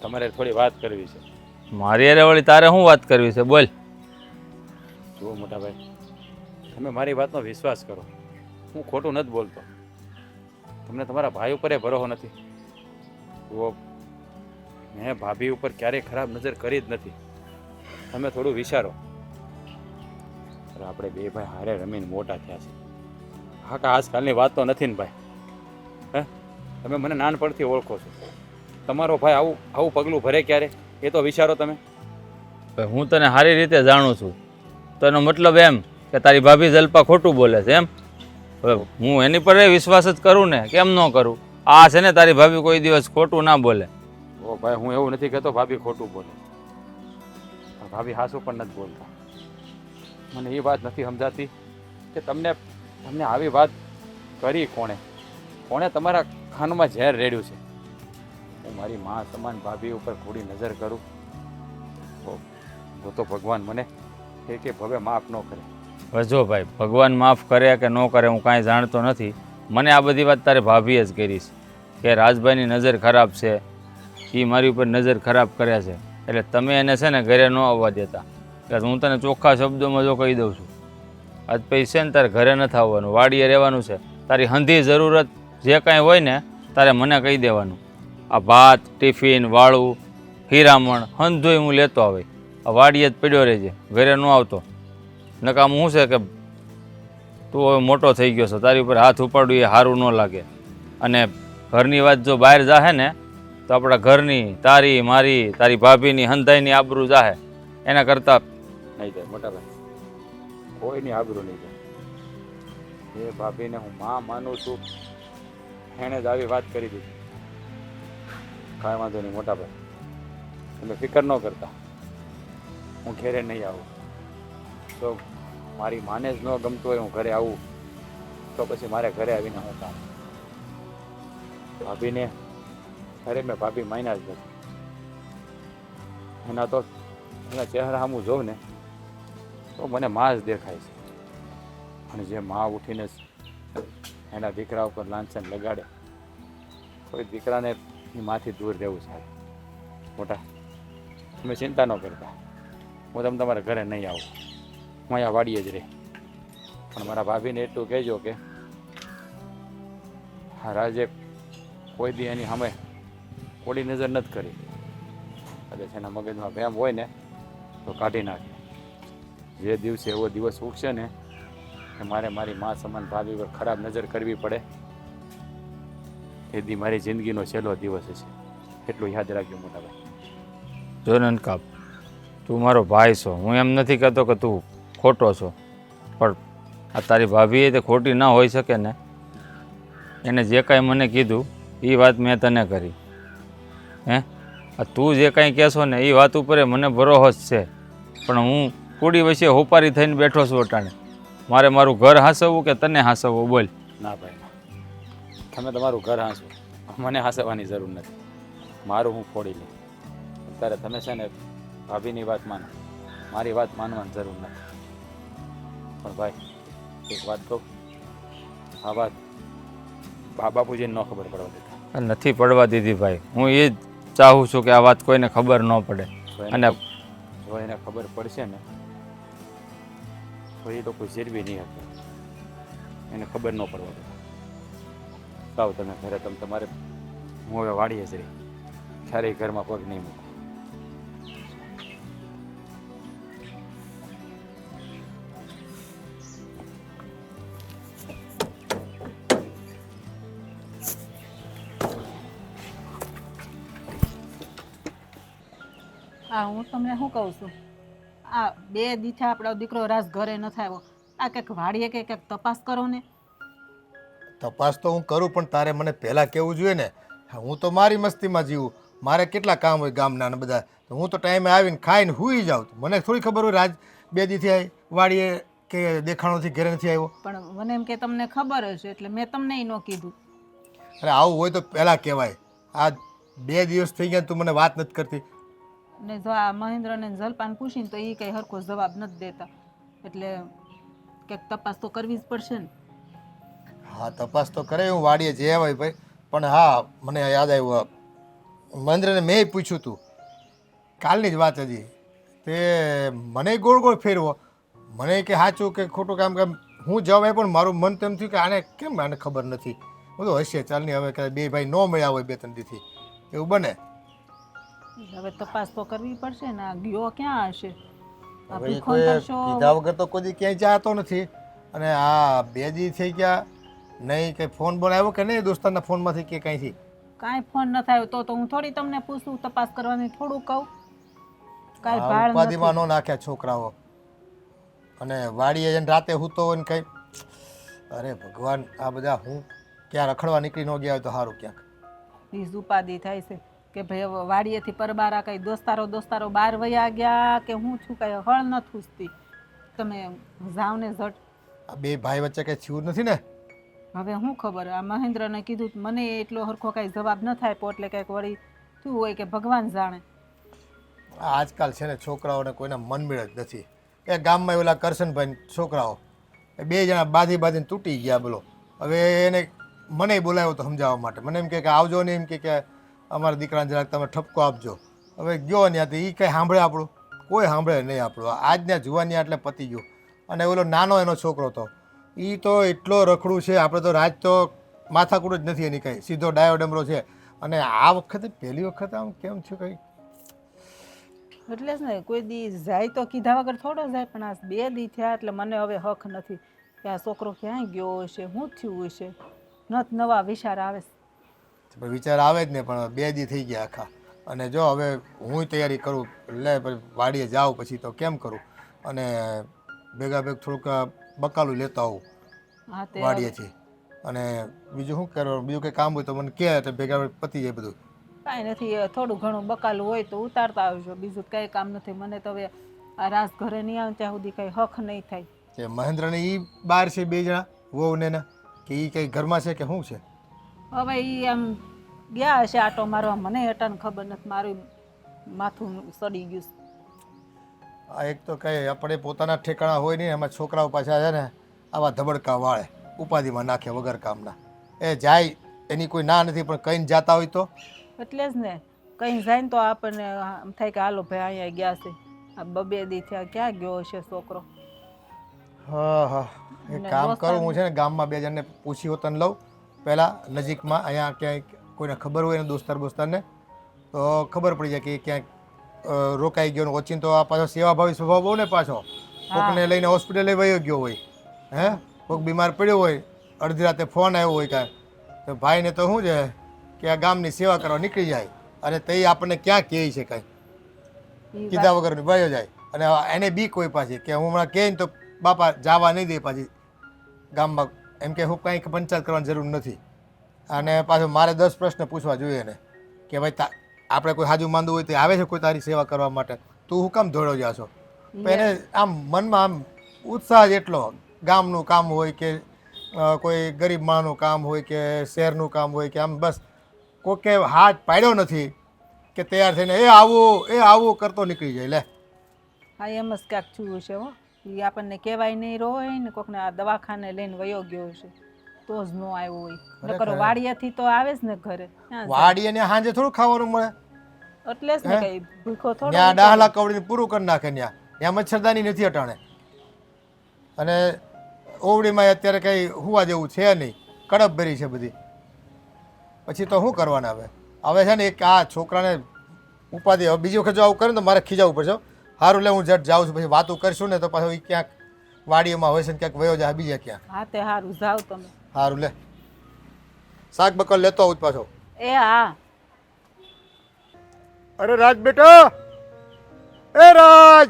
તમારે થોડી વાત કરવી છે. મારી અરે વળી તારે શું વાત કરવી છે? બોલ. જુઓ મોટા ભાઈ, તમે મારી વાતનો વિશ્વાસ કરો, હું ખોટું નથી બોલતો. તમને તમારા ભાઈ ઉપર ભરોસો નથી. જુઓ મેં ભાભી ઉપર ક્યારેય ખરાબ નજર કરી જ નથી. તમે થોડું વિચારો. આપણે 2 ભાઈ હારે રમીને મોટા થયા છે. હા કે આજકાલની વાત તો નથી ને ભાઈ. હે તમે મને નાનપણથી ઓળખો છો. તમારો ભાઈ આવું પગલું ભરે ક્યારે એ તો વિચારો તમે. હું તને સારી રીતે જાણું છું. તો એનો મતલબ એમ કે તારી ભાભી જલપા ખોટું બોલે છે એમ? હવે હું એની પર વિશ્વાસ જ કરું ને, કેમ ન કરું? આ છે ને તારી ભાભી કોઈ દિવસ ખોટું ના બોલે. ઓ ભાઈ હું એવું નથી કહેતો ભાભી ખોટું બોલે, પણ ભાભી હાસું પણ નથી બોલતા. મને એ વાત નથી સમજાતી કે તમને આવી વાત કરી કોણે તમારા ખાનમાં ઝેર રેડ્યું છે. હું મારી મા સમાન ભાભી ઉપર થોડી નજર કરું તો ભગવાન મને કે ભવે માફ ન કરે. હવે જો ભાઈ, ભગવાન માફ કરે કે ન કરે હું કાંઈ જાણતો નથી. મને આ બધી વાત તારે ભાભીએ જ કરી છે કે રાજભાઈની નજર ખરાબ છે, એ મારી ઉપર નજર ખરાબ કર્યા છે, એટલે તમે એને છે ને ઘરે ન આવવા દેતા. કે હું તને ચોખ્ખા શબ્દોમાં જો કહી દઉં છું, આજ પછી છે ને તારે ઘરે નથી આવવાનું, વાડીએ રહેવાનું છે. તારી હંધી જરૂરત જે કાંઈ હોય ને તારે મને કહી દેવાનું. આ ભાત, ટિફિન, વાળું, હીરામણ હંધોય હું લેતો આવે. આ વાડીએ જ પડ્યો રહેજે, ઘરે ન આવતો. નકામ શું છે કે તું હવે મોટો થઈ ગયો છો, તારી ઉપર હાથ ઉપાડવું એ સારું ન લાગે. અને ઘરની વાત જો બહાર જાહે ને તો આપણા ઘરની, તારી, મારી, તારી ભાભીની, હંધાઈની આબરૂ જાહે. એના કરતાં નહીં જાય મોટા ભાઈ, કોઈની આબરૂ નહીં જાય. એ ભાભીને હું માં માનું છું, એણે જ આવી વાત કરી દીધી. કાંઈ વાંધો નહીં મોટા ભાઈ, તમે ફિકર ન કરતા, હું ઘેરે નહીં આવું. તો મારી માને જ ન ગમતું હોય હું ઘરે આવું તો પછી મારે ઘરે આવીને હું કામ? ભાભીને અરે મેં ભાભી માન્યા જ નથી. એના તો એના ચહેરા સામું જોઉં ને તો મને માં જ દેખાય છે. અને જે માં ઉઠીને એના દીકરા ઉપર લાંછન લગાડે, કોઈ દીકરાને એ માંથી દૂર રહેવું સાહેબ. મોટા તમે ચિંતા ન કરતા, હું તમે તમારા ઘરે નહીં આવું, હું અહીંયા વાડીએ જ રહે. પણ મારા ભાભીને એટલું કહેજો કે હા રાજે કોઈ દી એની સામે કોડી નજર નથી કરી. કદાચ એના મગજમાં વહેમ હોય ને તો કાઢી નાખે. જે દિવસે એવો દિવસ ઉગશે ને કે મારે મારી મા સમાન ભાભી પર ખરાબ નજર કરવી પડે, એ દી મારી જિંદગીનો છેલ્લો દિવસ હશે. એટલું યાદ રાખજો મોટા ભાઈ. જો નનકાપ, તું મારો ભાઈ છો, હું એમ નથી કહેતો કે તું ખોટો છો, પણ આ તારી ભાભી એ તે ખોટી ના હોઈ શકે ને. એને જે કાંઈ મને કીધું એ વાત મેં તને કરી. હે, આ તું જે કાંઈ કહેશો ને એ વાત ઉપર મને ભરોસો છે, પણ હું કુડી વચ્ચે હોપારી થઈને બેઠો છું અટાણે. મારે મારું ઘર હાંસવવું કે તને હાંસવવું? બોલ. ના ભાઈ ના, તમે તમારું ઘર હાંસો, મને હાંસવાની જરૂર નથી. મારું હું ફોડી લઉં. અત્યારે તમે છે ને ભાભીની વાત માનો, મારી વાત માનવાની જરૂર નથી. પણ ભાઈ એક વાત કહું, આ વાત બાપુજીને ન ખબર પડવા દેતા. નથી પડવા દીધી ભાઈ, હું એ જ ચાહું છું કે આ વાત કોઈને ખબર ન પડે. અને જો એને ખબર પડશે ને તો એ તો કોઈ જીરવી નહીં હતું. એને ખબર ન પડવા દેતા. સાવ તમે ઘરે તમારે, હું હવે વાડીએ જ રહી, ક્યારેય ઘરમાં પગ નહીં મૂકો. હા, હું તમને શું કહું છું, આ 2 દીઠા આપણો દીકરો રાસ ઘરે ન આવ્યો, આ કંઈક વાડીએ કે કંઈક તપાસ કરો ને. તપાસ તો હું કરું, પણ તારે મને પહેલાં કહેવું જોઈએ ને. હું તો મારી મસ્તીમાં જીવું, મારે કેટલા કામ હોય ગામના ને બધા. તો હું તો ટાઈમે આવીને ખાઈને સૂઈ જાઉં. મને થોડી ખબર હોય રાજ 2 દીથી વાડીએ કે દેખાણોથી ઘરે નથી આવ્યો. પણ મને એમ કે તમને ખબર હશે એટલે મેં તમને ન કીધું. અરે આવું હોય તો પહેલાં કહેવાય. આ 2 દિવસ થઈ ગયા તું મને વાત નથી કરતી. ને જો આ મહેન્દ્રને જલપાન પૂછીને તો એ કંઈ હરખો જવાબ નથી દેતા, એટલે કંઈક તપાસ તો કરવી જ પડશે ને. હા, તપાસ તો કરે, હું વાડીએ જઈ આવ્યો ભાઈ. પણ હા, મને યાદ આવ્યું, મહેન્દ્રને મેં પૂછ્યું હતું કાલની જ વાત હજી, તે મને ગોળ ગોળ ફેરવો. મને કે સાચું કે ખોટું કામ કામ હું જવાબ આપ્યો, પણ મારું મન તેમ થયું કે આને કેમ આને ખબર નથી. હું તો હશે ચાલની, હવે કે 2 ભાઈ ન મળ્યા હોય 2-3 દીથી, એવું બને. હવે તપાસ તો કરવી પડશે ને. આ ગયો ક્યાં હશે? આ હવે ભીખો કોઈ કરશો? કીધા વગર તો કોઈ દી ક્યાંય જાતો નથી. અને આ 2 દી થઈ ગયા નહીં, કંઈ ફોન બોલ આવ્યો કે નહીં દોસ્તારના ફોનમાંથી કે કાંઈથી? કાંઈ ફોન ન થાય તો હું થોડી તમને પૂછું, તપાસ કરવાની થોડું કહું. કાંઈ ભાળ ઉપાધિમાં નથી. ન નાખ્યા છોકરાઓ. અને વાડીએ જઈને રાતે હૂતો હોય ને કંઈ, અરે ભગવાન, આ બધા હું ક્યાં રખડવા નીકળી ન ગયા હોય તો સારું ક્યાંક. બીજ ઉપાધિ થાય છે કે ભાઈ હવે વાડીએથી પરબારા કઈ દોસ્તારો બહાર વયા ગયા કે હું છું, કઈ હળ ન થૂસતી. તમે જાઓ ને ઝટ. આ 2 ભાઈ વચ્ચે કંઈ થયું નથી ને? હવે હું ખબર, આ મહેન્દ્રને કીધું મને એટલો હરખો કાંઈ જવાબ ન થાય એટલે કંઈક વળી થયું હોય કે ભગવાન જાણે. આજકાલ છે ને છોકરાઓને કોઈના મન મેળ જ નથી. એ ગામમાં ઓલા કરશનભાઈ છોકરાઓ એ 2 જણા બાંધીને તૂટી ગયા બોલો. હવે એને મને બોલાવ્યો તો સમજાવવા માટે. મને એમ કે આવજો ને, એમ કે અમારા દીકરાને જરાક તમે ઠપકો આપજો. હવે ગયો ને તો એ કંઈ સાંભળે આપણું? કોઈ સાંભળે નહીં આપણું. આજના જુવાની એટલે પતી ગયો. અને ઓલો નાનો એનો છોકરો હતો એ તો એટલો રખડું છે. આપણે તો રાજ તો માથાકૂટ જ નથી એની કંઈ, સીધો ડાયો ડમરો છે. અને આ વખતે પહેલી વખત આમ કેમ થયું કંઈ? એટલે જ ને કોઈ દી જાય તો કીધા વગર થોડો જાય, પણ આ 2 દી થયા એટલે મને હવે હક નથી કે આ છોકરો ક્યાંય ગયો હશે, શું થયું હશે. નત નવા વિચાર આવે છે. પણ વિચાર આવે જ ને, પણ 2 દી થઈ ગયા આખા. અને જો હવે હું તૈયારી કરું, લે પછી વાડીએ જાઉં પછી તો કેમ કરું. અને ભેગા થોડુંક બકાલું લેતા આવું હા તે વાડીએથી. અને બીજું શું કરવાનું, બીજું કંઈ કામ હોય તો મને કહે તો ભેગા પતી જાય બધું. કાંઈ નથી, થોડું ઘણું બકાલું હોય તો ઉતારતા આવજો, બીજું કંઈ કામ નથી. મને તો હવે આ રાસ ઘરે નહીં આવે ત્યાં સુધી કંઈ હક નહીં થાય. કે મહેન્દ્રને એ બહાર છે 2 જણા વહુ ને એના, કે એ કંઈ ઘરમાં છે કે શું છે? હવે એ આમ ગયા હશે આટો મારવા, મને હટાને ખબર નથી. મારું માથું સડી ગયું છે. આ એક તો કંઈ આપણે પોતાના ઠેકાણા હોય નહીં, એમાં છોકરાઓ પાછા છે ને આવા ધબડકા વાળે, ઉપાધિમાં નાખે વગર કામના. એ જાય એની કોઈ ના નથી, પણ કઈને જાતા હોય તો એટલે જ ને કંઈ જાય ને તો આપણને આમ થાય કે હાલો ભાઈ અહીંયા ગયા છે. આ 2 દી થયા ક્યાં ગયો હશે છોકરો. હા હા, એક કામ કરું, હું છે ને ગામમાં 2 જણને પૂછી હોતન લઉં પહેલાં નજીકમાં, અહીંયા ક્યાંય કોઈને ખબર હોય ને દોસ્તારને તો ખબર પડી જાય કે ક્યાંક રોકાઈ ગયો ને ઓચિંતો. આ પાછો સેવાભાવી સ્વભાવ બહુ ને પાછો, કોકને લઈને હોસ્પિટલે વયો ગયો હોય, હે કોઈક બીમાર પડ્યો હોય, અડધી રાતે ફોન આવ્યો હોય કાંઈ, તો ભાઈને તો શું છે કે આ ગામની સેવા કરવા નીકળી જાય. અને તે આપણને ક્યાં કહે છે કાંઈ કીધા વગર વયો જાય. અને એને બી કોઈ પાછી કે હું હમણાં કહે ને તો બાપા જવા નહીં દે પાછી ગામમાં, એમ કે હું કાંઈ પંચાયત કરવાની જરૂર નથી. અને પાછું મારે 10 પ્રશ્ન પૂછવા જોઈએ એને કે ભાઈ આપણે કોઈ હાજુ માંદું હોય તો આવે છે કોઈ તારી સેવા કરવા માટે, તું હું કામ દોડો જાશો? એને આમ મનમાં આમ ઉત્સાહ જ એટલો, ગામનું કામ હોય કે કોઈ ગરીબ માણસનું કામ હોય કે શહેરનું કામ હોય કે આમ બસ કોકે હાથ પાડ્યો નથી કે તૈયાર થઈને એ આવું કરતો નીકળી જાય. લે હા એમ જ ક્યાંક થયું છે હો. એ આપણને કહેવાય નહીં રહ્યો હોય ને, કોકને આ દવાખાને લઈને વયો ગયો હશે તો જ ન આવ્યો હોય. નકર વાડિયાથી તો આવે જ ને ઘરે. વાડીએ ને સાંજે થોડું ખાવાનું મળે, એટલે જ ને કઈ ભૂખો થોડો. ત્યાં ડાહલા કવડીને પૂરું કરી નાખે. ત્યાં મચ્છરદાની નથી અટાણે, અને ઓવડીમાં અત્યારે કંઈ હુવા જેવું છે નહીં, કડપ ભરી છે બધી. પછી તો શું કરવાના હવે છે ને એક આ છોકરાને ઉપાધિ. હવે બીજી વખત જો આવું કરે તો મારે ખીજાવું પડશે. સારું લે હું જટ જાઉં છું, પછી વાતું કરશું ને તો પાછો એ ક્યાંક વાડીઓમાં હોય છે ને ક્યાંક વયો જાય બીજા ક્યાંક. હા તે સારું જાવ તમે. સારું લે, શાક બકલ લેતો આવું પાછો. એ હા. અરે રાજ બેટો, એ રાજ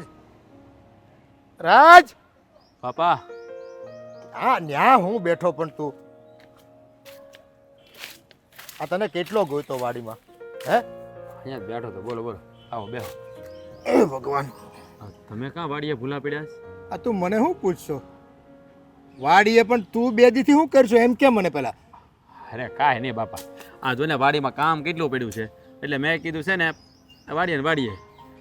પાપા હા ન્યા હું બેઠો, પણ તું આ તને કેટલો ગોઈતો વાડીમાં? હે અહીંયા જ બેઠો તો. બોલો બોલો, આવો બેહો. એ ભગવાન, તમે ક્યાં વાડીએ ભૂલા પડ્યા છે? આ તું મને શું પૂછશો વાડીએ? પણ તું 2 દીથી શું કરશો એમ કે મને પેલા? અરે કાંઈ નહીં બાપા, આ જો ને વાડીમાં કામ કેટલું પડ્યું છે, એટલે મેં કીધું છે ને વાડીએ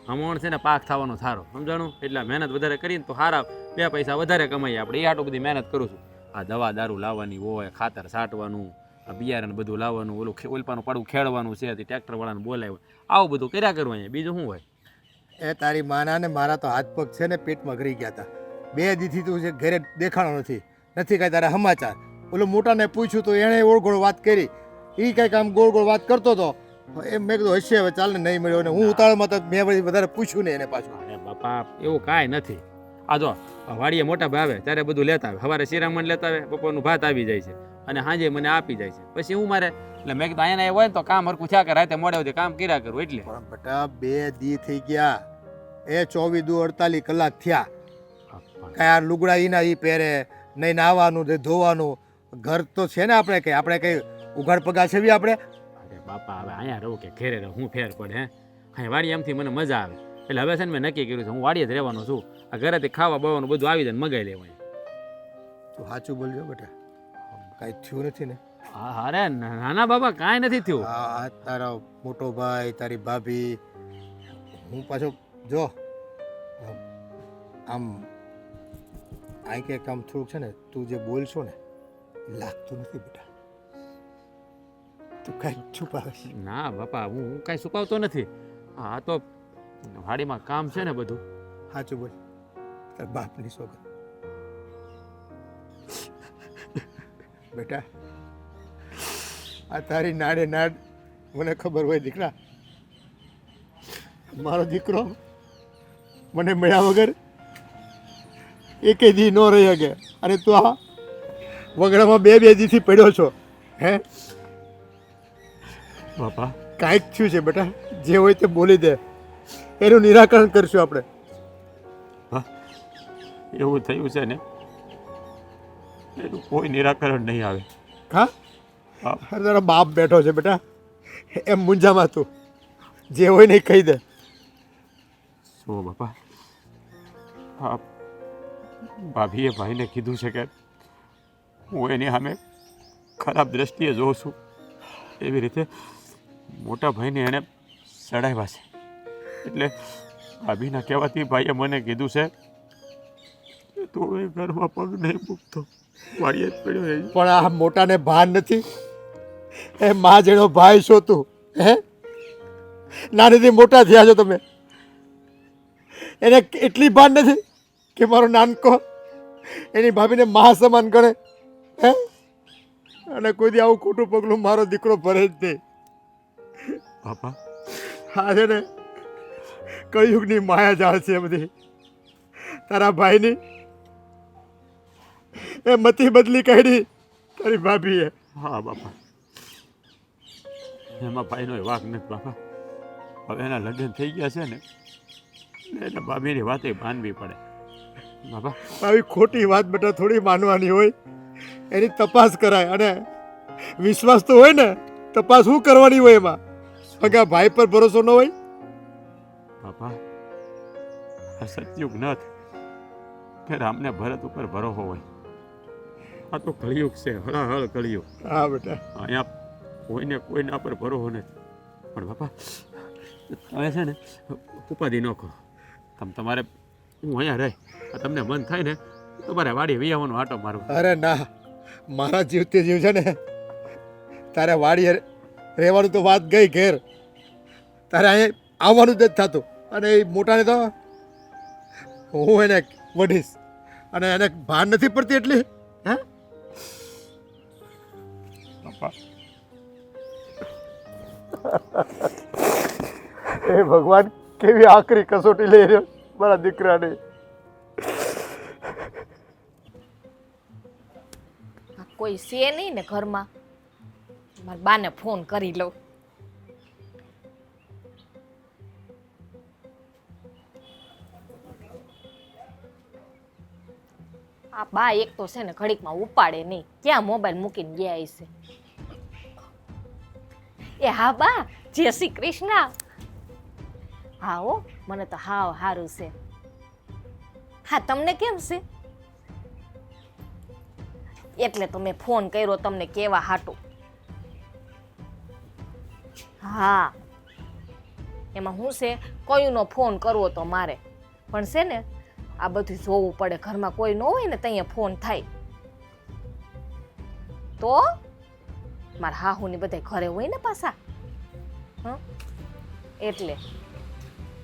હમણાં છે ને પાક થવાનો સારો, સમજાણું? એટલે મહેનત વધારે કરીને તો સારા 2 પૈસા વધારે કમાઈએ આપણે. એ આટલું બધી મહેનત કરું છું. આ દવા દારૂ લાવવાની હોય, ખાતર છાંટવાનું, આ બિયારણ બધું લાવવાનું, ઓલું ઓલપાનું પાડું ખેડવાનું છે, ટ્રેક્ટરવાળાને બોલાવ્યું, આવું બધું કર્યા કરવું અહીંયા. બીજું શું હોય? એ તારી માના ને મારા તો હાથ પગ છે ને પેટમાં ગળી ગયા હતા. 2 દીથી તું જે ઘરે દેખાણો નથી કાંઈ તારા સમાચાર. ઓલો મોટાને પૂછ્યું તો એણે ઓળગોળ વાત કરી, એ કંઈક આમ ગોળ ગોળ વાત કરતો હતો. એમ મેં કીધું હશે હવે, ચાલ ને નહીં મળ્યો. ને હું ઉતાળમાં તો મેં વધારે પૂછ્યું ને એને પાછું. અરે બાપા એવું કાંઈ નથી. આ જો વાડીએ મોટા ભાઈ આવે ત્યારે બધું લેતા આવે. સવારે શિરામણ લેતા આવે, બપોરનું ભાત આવી જાય છે, અને સાંજે મને આપી જાય છે. પછી હું મારે એટલે મેં કીધું અહીંયા હોય ને તો કામ હરખું થયા કરે, રાતે મોડે સુધી કામ કર્યા કરું. એટલે પણ બેટા 2 દી થઈ ગયા, એ 24 દુ 48 કલાક થયા. કાંઈ આ લુગડા ઈના ઈ પહેરે નહીં, નાવાનું ધોવાનું. ઘર તો છે ને આપણે કઈ ઉઘાડ પગા છે આપણે? અરે બાપા હવે અહીંયા રહું કે ઘેરે રહું, હું ફેર પડે? હે અહીંયા વાડી એમથી મને મજા આવે. એટલે હવે છે ને મેં નક્કી કર્યું છે હું વાડીએ જ રહેવાનો છું. આ ઘરેથી ખાવા બાવાનું બધું આવી જાય ને મગાઈ લેવાય. તું સાચું બોલજો બેટા, કાંઈ થયું નથી ને? હા અરે નાના બાબા કાંઈ નથી થયું. આ તારો મોટો ભાઈ, તારી ભાભી, હું પાછો જો આમ આ કંઈક આમ થોડુંક છે ને તું જે બોલશો ને એ લાગતું નથી બેટા. તું કાંઈ છુપાવે છે. ના બાપા, હું કાંઈ છુપાવતો નથી. આ તો વાડીમાં કામ છે ને બધું. સાચું બોલ, તાર બાપની સોગંદ. બેટા આ તારી નાડે નાડ મને ખબર હોય દીકરા, મારો દીકરો મને મળ્યા વગર એકે દી ન રહી શકે, અને તું આ વગડામાં બે દીથી પડ્યો છો. હે બાપા કાંઈક થયું છે બેટા, જે હોય તે બોલી દે, એનું નિરાકરણ કરશું આપણે. એવું થયું છે ને, એનું કોઈ નિરાકરણ નહીં આવે. હા અરે તારા બાપ બેઠો છે બેટા, એમ મૂંઝામાં તું જે હોય ને એ કહી દે. શું બાપા, આ ભાભીએ ભાઈને કીધું છે કે હું એની સામે ખરાબ દ્રષ્ટિએ જોઉં છું, એવી રીતે મોટા ભાઈને એણે ચડાવ્યા છે. એટલે ભાભીના કહેવાથી ભાઈએ મને કીધું છે કે તું એ ઘરમાં પગ નહીં મૂકતો, વાડીએ જ પડ્યો રહી. પણ આ મોટાને ભાન નથી, એ મા જેનો ભાઈ છો તું. હે નાનીથી મોટા થયા છો તમે, એને એટલી ભાન નથી કે મારો નાનકો એની ભાભીને મા સમાન ગણે. હે અને કોઈ દી આવું ખોટું પગલું મારો દીકરો ભરે જ નહીં. બાપા હા છે ને, કળિયુગની માયા જાળ છે બધી તારા ભાઈની. એ મતી બદલી કાઢી તારી ભાભીએ. હા બાપા, એમાં ભાઈનો વાંક નથી બાપા. હવે એના લગ્ન થઈ ગયા છે ને, એટલે એને ભાભીની વાતે માનવી પડે બાપા. આવી ખોટી વાત બેટા થોડી માનવાની હોય, એની તપાસ કરાય. અને વિશ્વાસ તો હોય ને, તપાસ શું કરવાની હોય એમાં? સગા ભાઈ પર ભરોસો ન હોય? બાપા આ સતયુગ નથી કે રામને ભરત ઉપર ભરોસો હોય. આ તો કળિયુગ છે, હળાહળ કળિયુગ. હા બેટા, અહીંયા કોઈને કોઈના પર ભરોસો નથી. પણ બાપા તમે છે ને ઉપાધિ ન કરો. તમારે હું અહીંયા રહી, તમને મન થાય ને તમારે વાડી વિયાવાનો આટો મારવો. અરે ના, મારા જીવતે જીવ છે ને, તારે વાડીએ રહેવાનું તો વાત ગઈ ઘેર, તારે અહીંયા આવવાનું જ નથી થતું. અને એ મોટાને તો હું એને વઢીશ, અને એને ભાન નથી પડતી એટલી. હે બાપા એ ભગવાન કેવી આકરી કસોટી લઈ રહ્યો મારા દીકરાને. કોઈ છે નહીં ને ઘરમાં, મારા બાને ફોન કરી લઉં. આ બા એક તો છે ને ઘડીકમાં ઉપાડે નહીં, ક્યાં મોબાઈલ મૂકીને ગયા હશે. એ હા બા, જય શ્રી કૃષ્ણ. હા હો, મને તો હાવ સારું છે. હા તમને કેમ છે? એટલે તો મેં ફોન કર્યો તમને કેવા હાટું. હા એમાં હું છે, કોઈનો ફોન કરવો તો મારે પણ છે ને આ બધું જોવું પડે. ઘરમાં કોઈ ન હોય ને ત્યાં ફોન થાય તો મારા હાહુની બધા ઘરે હોય ને પાછા. એટલે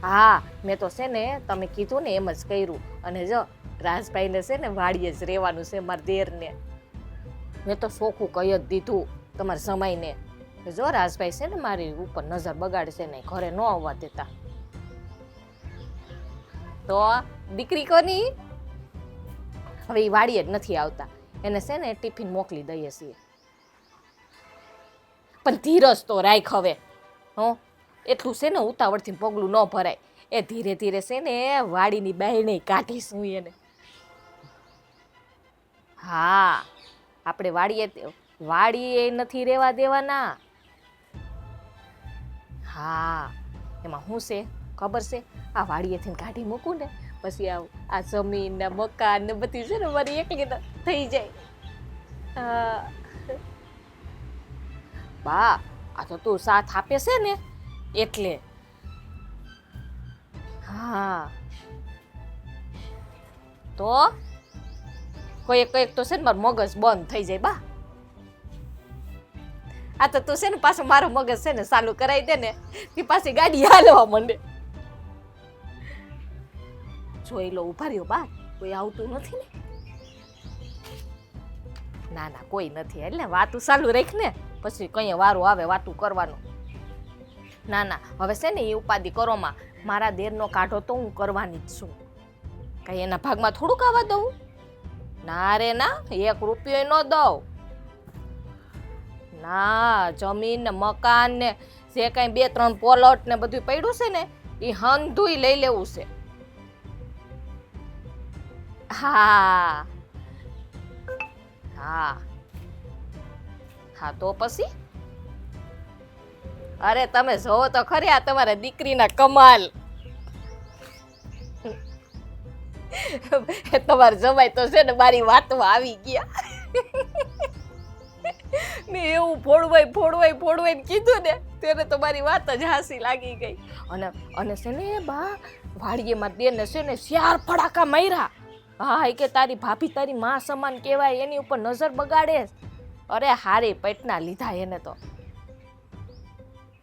હા મેં તો છે ને તમે કીધું ને એમ જ કર્યું. અને જો રાજભાઈને છે ને વાડીએ જ રહેવાનું છે, મારા દેરને મેં તો ચોખ્ખું કહી જ દીધું તમારા જમાઈને. જો રાજભાઈ છે ને મારી ઉપર નજર બગાડશે નહીં, ઘરે ન આવવા દેતા. તો દીકરી કોની? હવે એ વાડીએ જ નથી આવતા, એને છે ને ટિફિન મોકલી દઈએ છીએ. પણ ધીરજ તો રાખ હવે. એટલું છે ને ઉતાવળથી પગલું ન ભરાય. એ ધીરે ધીરે છે ને વાડીની બાયણે કાઢીશું એને. હા આપણે વાડીએ નથી રહેવા દેવાના. હા એમાં શું છે ખબર છે, આ વાડીએથી કાઢી મૂકું ને પછી આ જમીન ને મકાન ને બધી છે ને મારી એકલી થઈ જાય. બા આ તો તું સાથ આપે છે ને એટલે. હા તો કોઈક તો છે ને મારું મગજ બંધ થઈ જાય બા. આ તો તું છે ને પાછું મારું મગજ છે ને ચાલુ કરાવી દે ને તે પાછી ગાડી હાલવા માંડે. જોઈ લો, ઉભા રહ્યો બા, કોઈ આવતું નથી ને? ના ના કોઈ નથી, એટલે વાતું ચાલુ રાખ ને, પછી કઈ વારો આવે વાતું કરવાનો. ના ના હવે છે ને એ ઉપાધિ કરોમાં, મારા દેરનો કાઢો તો હું કરવાની જ છું. કઈ એના ભાગમાં થોડુંક આવવા દઉં? ના રે ના, 1 રૂપિયો ન દઉં. ના, જમીન ને મકાન ને જે કઈ 2-3 પોલટ ને બધું પડ્યું છે ને એ હંધુય લઈ લેવું છે. હા હા હા, તો પછી અરે તમે જોવો તો ખરી આ તમારા દીકરીના કમાલ. તમારે જમાય તો છે ને મારી વાતમાં આવી ગયા. મેં એવું ફોડવાઈ કીધું ને તેને તો મારી વાત જ હાસી લાગી ગઈ. અને છે ને બા વાડીએ મારી બેન છે ને 4 ફડાકા માર્યા. હા, કે તારી ભાભી તારી માં સમાન કહેવાય, એની ઉપર નજર બગાડે. અરે હારી પેટના લીધા એને તો.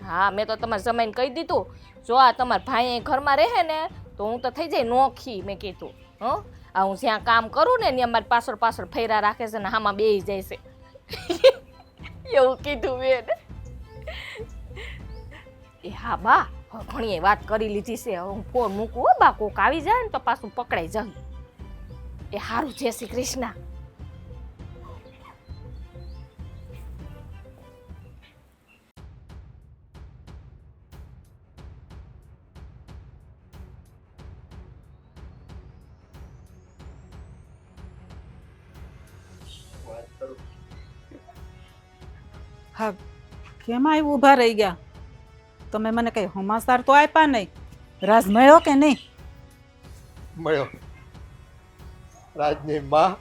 હા, મેં તો તમારે જમાઈને કહી દીધું, જો આ તમારા ભાઈ ઘરમાં રહે ને તો હું તો થઈ જાય નોખી. મેં કીધું આ હું જ્યાં કામ કરું ને ત્યાં મારી પાછળ ફેરા રાખે છે ને આમાં બેસી જાય છે. એવું કીધું મેં. એ હા બા, ઘણી વાત કરી લીધી છે, હું ફોન મૂકું બા, કોક આવી જાય ને તો પાછું પકડાઈ જાય. એ હારું, જય શ્રી કૃષ્ણ. હા, કેમ આવી ઊભા રહી ગયા? તમે મને કઈ સમાચાર તો આપ્યા નહીં. રાજ મળ્યો કે નહીં? મળ્યો, રાજની માં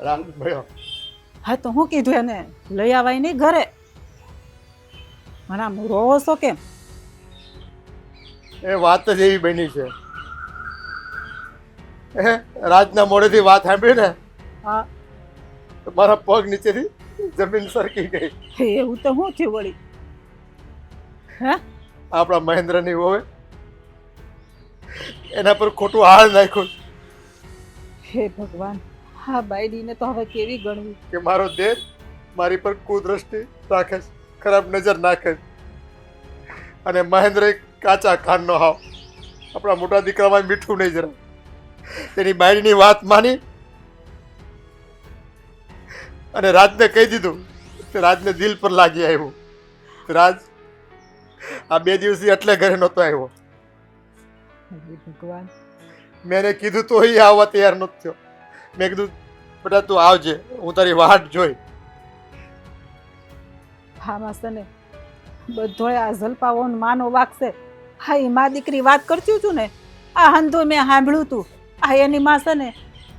રાજ મળ્યો. હા, તો હું કીધું એને લઈ આવાય નહીં ઘરે? મને આમ રોવો છો કેમ? એ વાત જ એવી બની છે, રાજના મોઢેથી વાત સાંભળી ને હા, તો મારા પગ નીચેથી જમીન સરકી ગઈ. એવું તો શું થયું વળી? હે, આપણા મહેન્દ્રની વહુએ એના પર ખોટું હાલ નાખ્યું હે ભગવાન, હા બાયડીને તો હવે કેવી ગણવી? કે મારો દેર મારી પર કુદ્રષ્ટિ રાખે છે, ખરાબ નજર નાખે છે. અને મહેન્દ્ર કાચા ખાનનો હાવ, આપણા મોટા દીકરામાં મીઠું નહીં જરા. તેની બાયડીની વાત માની અને રાજને કહી દીધું. રાજને દિલ પર લાગી આવ્યું. રાજ આ 2 દિવસથી એટલે ઘરે નહોતો આવ્યો. હે ભગવાન, મેં એને કીધું તો એ આવવા તૈયાર નહોતો થયો. મેં કીધું બેટા તું આવજે, હું તારી વાટ જોઈ. હા માસે ને બધોય આ જલપાઓનો માનો વાગશે. હા, એ મા દીકરી વાત કરતી હતું ને, આ હંધો મેં સાંભળ્યું હતું. આ એની માં છે ને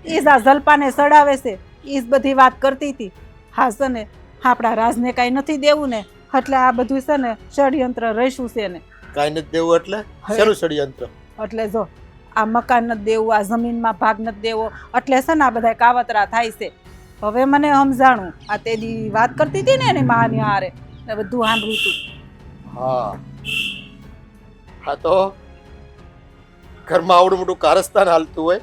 એ જ આ જલપાને સડાવે છે, એ જ બધી વાત કરતી હતી. હા છે ને, આપણા રાજને કાંઈ નથી દેવું ને એટલે આ બધું છે ને ષડયંત્ર રહીશું છે ને. કાંઈ નથી દેવું એટલે શેનું ષડયંત્ર? એટલે જો આ મકાન નથી દેવું, આ જમીનમાં ભાગ નથી દેવો, એટલે છે ને આ બધા કાવતરા થાય છે. હવે મને સમજાણું, આ તે દી વાત કરતી હતી ને એની માની હારે, ને બધું સાંભળ્યું હતું. હા હા, તો ઘરમાં આવડું મોટું કારસ્તાન હાલતું હોય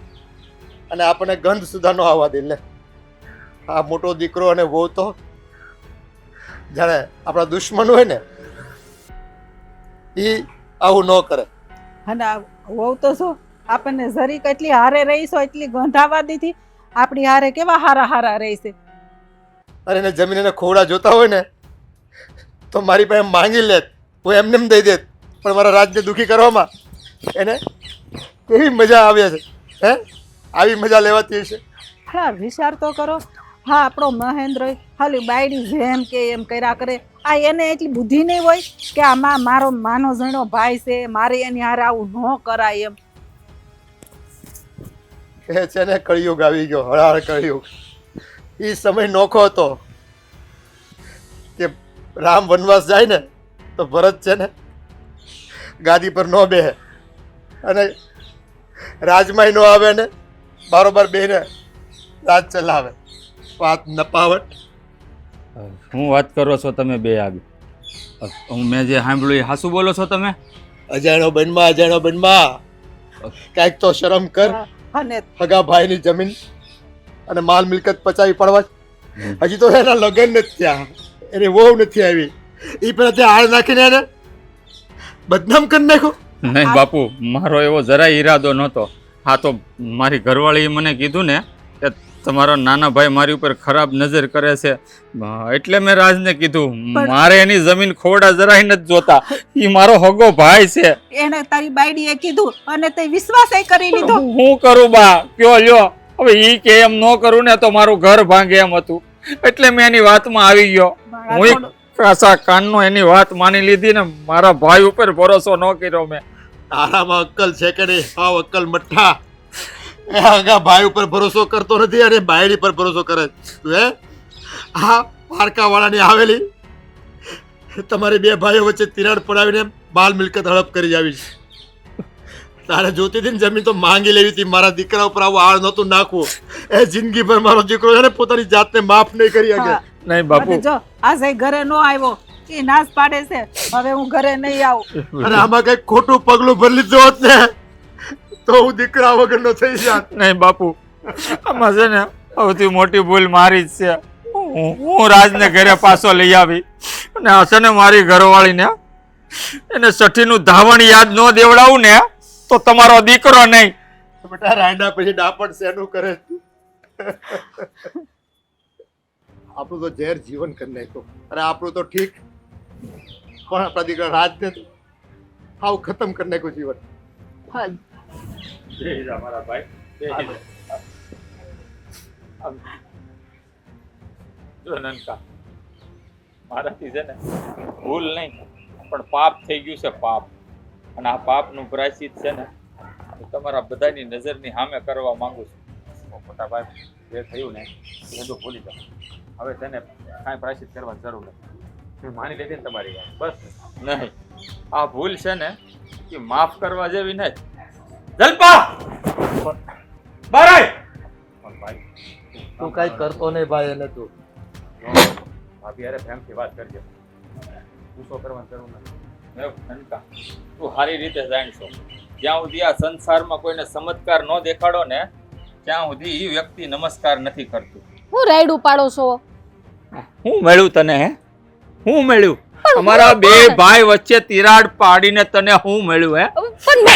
અને આપણને ગંધ સુધા ન આવવા દે. લે, આ મોટો દીકરો અને વહુ તો જાણે આપણા દુશ્મન હોય ને એ આવું ન કરે. અને આ વહુ તો શું આપણને જરીક એટલી હારે રહીશો એટલી ગંધાવા દીધી, આપણી હારે કેવા હારા હારા રહીશે. અને એને જમીન એને ખોવડા જોતા હોય ને તો મારી પાસે માંગી લે, હું એમને એમ દઈ દેત. પણ મારા રાજને દુઃખી કરવામાં એને કેવી મજા આવે છે. હે, આવી મજા લેવાતી હશે. હા, વિચાર તો કરો. હા, આપણો મહેન્દ્ર ખાલી બાયડી જેમ કે એમ કર્યા કરે. આ એને એટલી બુદ્ધિ નહીં હોય કે આમાં મારો માનો જણો ભાઈ છે, મારે એની હારે આવું ન કરાય એમ. એ છે ને કળિયુગ આવી ગયો, હળાહળ કળિયુગ. એ સમય નોખો હતો કે રામ વનવાસ જાય ને તો ભરત છે ને ગાદી પર ન બેહે અને રાજમાય ન આવે ને બારોબાર બેને રાજ ચલાવે, વાત નપાવટ. શું વાત કરો છો તમે બે આવી? હું મેં જે સાંભળ્યું એ હાસું બોલો છો તમે? અજાણ્યો બનમાં કાંઈક તો શરમ કર. અને હગા ભાઈની જમીન અને માલ મિલકત પચાવી પડવા. હજી તો એના લગ્ન નથી થયા, એની વહુ નથી આવી, એ પેલા ત્યાં હાળ નાખીને એને બદનામ કરી નાખ્યો. નહીં બાપુ, મારો એવો જરાય ઈરાદો નહોતો. હા, તો મારી ઘરવાળીએ મને કીધું ને કે તમારો નાના ભાઈ મારી ઉપર ખરાબ નજર કરે છે, એટલે મેં રાજને કીધું. મારે એની જમીન ખોડા જરાય નથી જોતા, એ મારો હગો ભાઈ છે. એને તારી બાયડીએ કીધું અને તે વિશ્વાસ કરી લીધો. હું કરું બા, કયો લ્યો. હવે ઈ કે એમ ન કરું ને તો મારું ઘર ભાંગે એમ હતું, એટલે મેં એની વાતમાં આવી ગયો. હું કાસા કાનનો એની વાત માની લીધી ને મારા ભાઈ ઉપર ભરોસો ન કર્યો મેં. તારામાં અક્કલ છે કે નહીં? હાવ અક્કલ મઠ્ઠા. એ હગા ભાઈ ઉપર ભરોસો કરતો નથી અને બાયડી પર ભરોસો કરે તું. હે હા, પારકાવાળાની આવેલી તમારી બે ભાઈઓ વચ્ચે તિરાડ પડાવીને બાલ મિલકત હડપ કરી આવી છે. તારે જોતી હતી ને જમીન તો માંગી લેવી હતી. મારા દીકરા ઉપર આવું આળ નહોતું નાખવું. એ જિંદગીભર મારો દીકરો છે ને પોતાની જાતને માફ નહીં કરી શકે. નહીં બાપુ, જો આજે ઘરે નો આવ્યો એ નાશ પાડે છે, હવે હું ઘરે નહીં આવું. અને આમાં કઈ ખોટું પગલું ભરી લીધું હોત ને તો હું દીકરા વગરનો થઈ જાત. નહીં બાપુ, આમાં છે ને સૌથી મોટી ભૂલ મારી જ છે. હું રાજને ઘરે પાછો લઈ આવી અને આ છે ને મારી ઘરવાળીને એને સઠીનું ધાવણ યાદ ન દેવડાવું ને તો તમારો દીકરો નહીં. બેટા રાયડા પછી ડાપણ શેનું કરે? આપણું તો ઝેર જીવન કરી નાખ્યું. અરે આપણું તો ઠીક, પણ આપણા દીકરા રાજને હાવ ખતમ કરી નાખ્યું જીવન. મારા ભાઈ જો નનકા, મારાથી છે ને ભૂલ નહીં પણ પાપ થઈ ગયું છે, પાપ. અને આ પાપનું પ્રાયશ્ચિત છે ને હું તમારા બધાની નજરની સામે કરવા માંગુ છું. મોટા ભાઈ, જે થયું ને એ બધું ભૂલી જાઓ. હવે તેને કાંઈ પ્રાયશ્ચિત કરવાની જરૂર નથી. મેં માની લીધી ને તમારી વાત, બસ. નહીં, આ ભૂલ છે ને એ માફ કરવા જેવી નહીં. જલપા બારાય તું કઈ કરતો નહીં ભાઈ. એને તું ભાભી અરે પ્રેમથી વાત કરજો, ગુસ્સો કરવાની જરૂર નથી. તું સારી રીતે જાણશો, જ્યાં સુધી આ સંસારમાં કોઈને ચમત્કાર ન દેખાડો ને ત્યાં સુધી એ વ્યક્તિ નમસ્કાર નથી કરતું. હું રાયડું પાડો છો? હું મળ્યું તને? હે, હું મળ્યું? અમારા બે ભાઈ વચ્ચે તિરાડ પાડીને તને હું મળ્યું? હે, પણ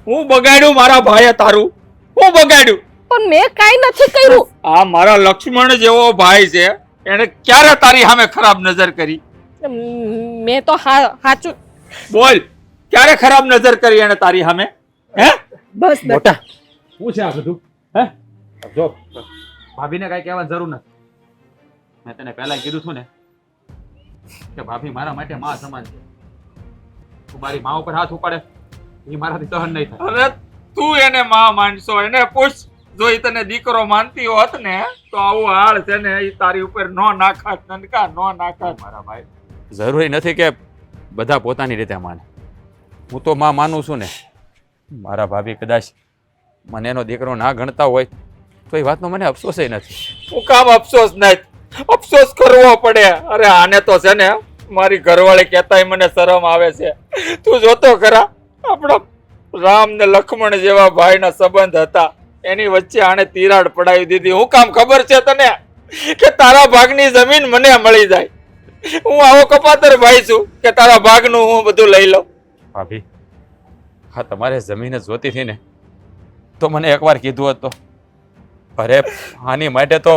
હું બગાડ્યું મારા ભાઈએ તારું? હું બગાડ્યું? પણ મેં કાઈ નથી કર્યું. આ મારા લક્ષ્મણ જેવો ભાઈ છે, એને ક્યારે તારી સામે ખરાબ નજર કરી? મેં તો સાચું બોલ, ક્યારે ખરાબ નજર કરી એને તારી સામે? હે બસ મોટા શું છે આ બધું? હે જો ભાભીને કાંઈ કહેવાની જરૂર નથી. મેં તને પહેલા કીધું હતું ને કે ભાભી મારા માટે માં સમાન છે. તું મારી માં ઉપર હાથ ઉપાડે એ મારાથી સહન નહીં થાય. અરે તું એને માં માનશો, એને પૂછ. જો એ તને દીકરો માનતી હોત ને તો આવું હાળ છે ને એ તારી ઉપર નો નાખાત. નનકા, નો નાખાત. મારા ભાઈ, જરૂરી નથી કે બધા પોતાની રીતે માને. હું તો માં માનું છું ને. મારા ભાભી કદાચ મને એનો દીકરો ના ગણતા હોય તો એ વાતનો મને અફસોસ નથી. હું કામ અફસોસ નહીં? અફસોસ કરવો પડે. અરે આને તો છે ને મારી ઘરવાળી કહેતાય મને શરમ આવે છે. તું જોતો ખરા, આપણા રામ ને લક્ષ્મણ જેવા ભાઈના સંબંધ હતા, એની વચ્ચે આને તિરાડ પડાવી દીધી. હું કામ ખબર છે તને કે તારા ભાગની જમીન મને મળી જાય? હું આવો કપાતર ભાઈ છું કે તારા ભાગનું હું બધું લઈ લઉં? ભાભી, હા તમારે જમીન જ જોતી હતી ને તો મને એકવાર કીધું હતું. અરે આની માટે તો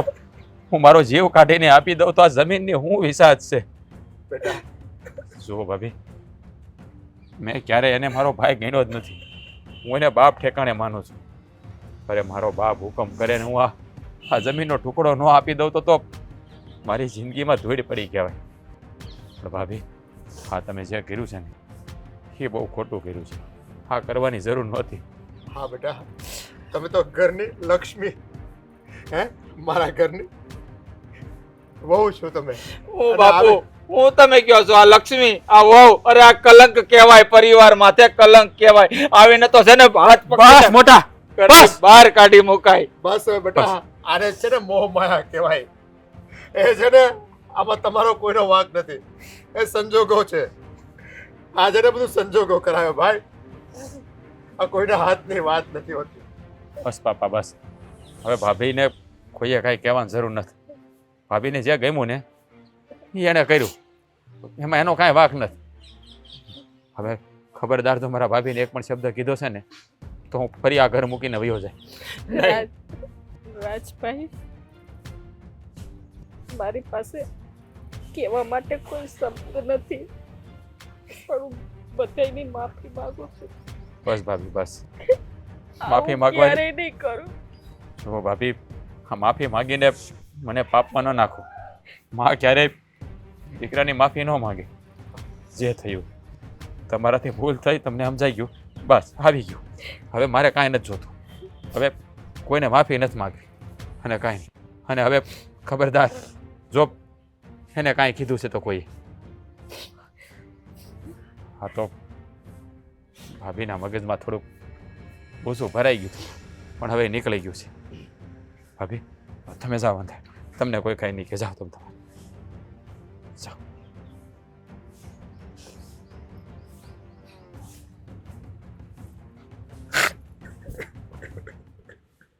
હું મારો જીવ કાઢીને આપી દઉં તો આ જમીનની હું વિસાદ છે. જુઓ ભાભી, મેં ક્યારે એને મારો ભાઈ ગણ્યો જ નથી. હું એને બાપ ઠેકાણે માનું છું. અરે મારો બાપ હુકમ કરે ને હું આ જમીનનો ટુકડો ન આપી દઉં તો મારી જિંદગીમાં ધૂળ પડી કહેવાય. પણ ભાભી, હા તમે જે કર્યું છે ને એ બહુ ખોટું કર્યું છે. હા કરવાની જરૂર નહોતી. હા બેટા, તમે તો ઘરની લક્ષ્મી, હે મારા ઘરની વહુ છો તમે. ઓ બાપુ, હું તમે કહો છો આ લક્ષ્મી, આ વહુ, અરે આ કલંક કહેવાય, પરિવાર માથે કલંક કહેવાય. આવીને તો છે ને હાથ બસ મોટા, ઘરે બહાર કાઢી મુકાય. બસ હવે બેટા આને છે ને મોહ માયા કહેવાય. એ છે ને આમાં તમારો કોઈનો વાંક નથી, એ સંજોગો છે. આ છે ને બધું સંજોગો કરાવે ભાઈ, આ કોઈના હાથની વાત નથી હોતી. બસ પાપા બસ. હવે ભાભીને કોઈએ કાંઈ કહેવાની જરૂર નથી. ભાભીને જે ગમ્યું ને એ એણે કર્યું, એમાં એનો કાંઈ વાંક નથી. હવે ખબરદાર તો મારા ભાભીને એક પણ શબ્દ કીધો છે ને તો હું ફરી આ ઘર મૂકીને વયો જાય. રાજભાઈ, મારી પાસે કહેવા માટે કોઈ શબ્દ નથી, પણ હું બધાયની માફી માંગુ છું. બસ ભાભી બસ, માફી માંગવાની ક્યારેય નહીં કરું. જો ભાભી, આ માફી માંગીને મને પાપમાં ન નાખો. માં ક્યારેય દીકરાની માફી ન માંગે. જે થયું તમારાથી ભૂલ થઈ, તમને સમજાઈ ગયું, બસ આવી ગયું. હવે મારે કાંઈ નથી જોતું. હવે કોઈને માફી નથી માંગવી અને કાંઈ નહીં. અને હવે ખબરદાર જો એને કાંઈ કીધું છે તો કોઈ, હા તો ભાભીના મગજમાં થોડુંક ઓછું ભરાઈ ગયું હતું, પણ હવે નીકળી ગયું છે. ભાભી તમે જાઓ અંદર, તમને કોઈ કાંઈ નહીં કે જાઓ તમે.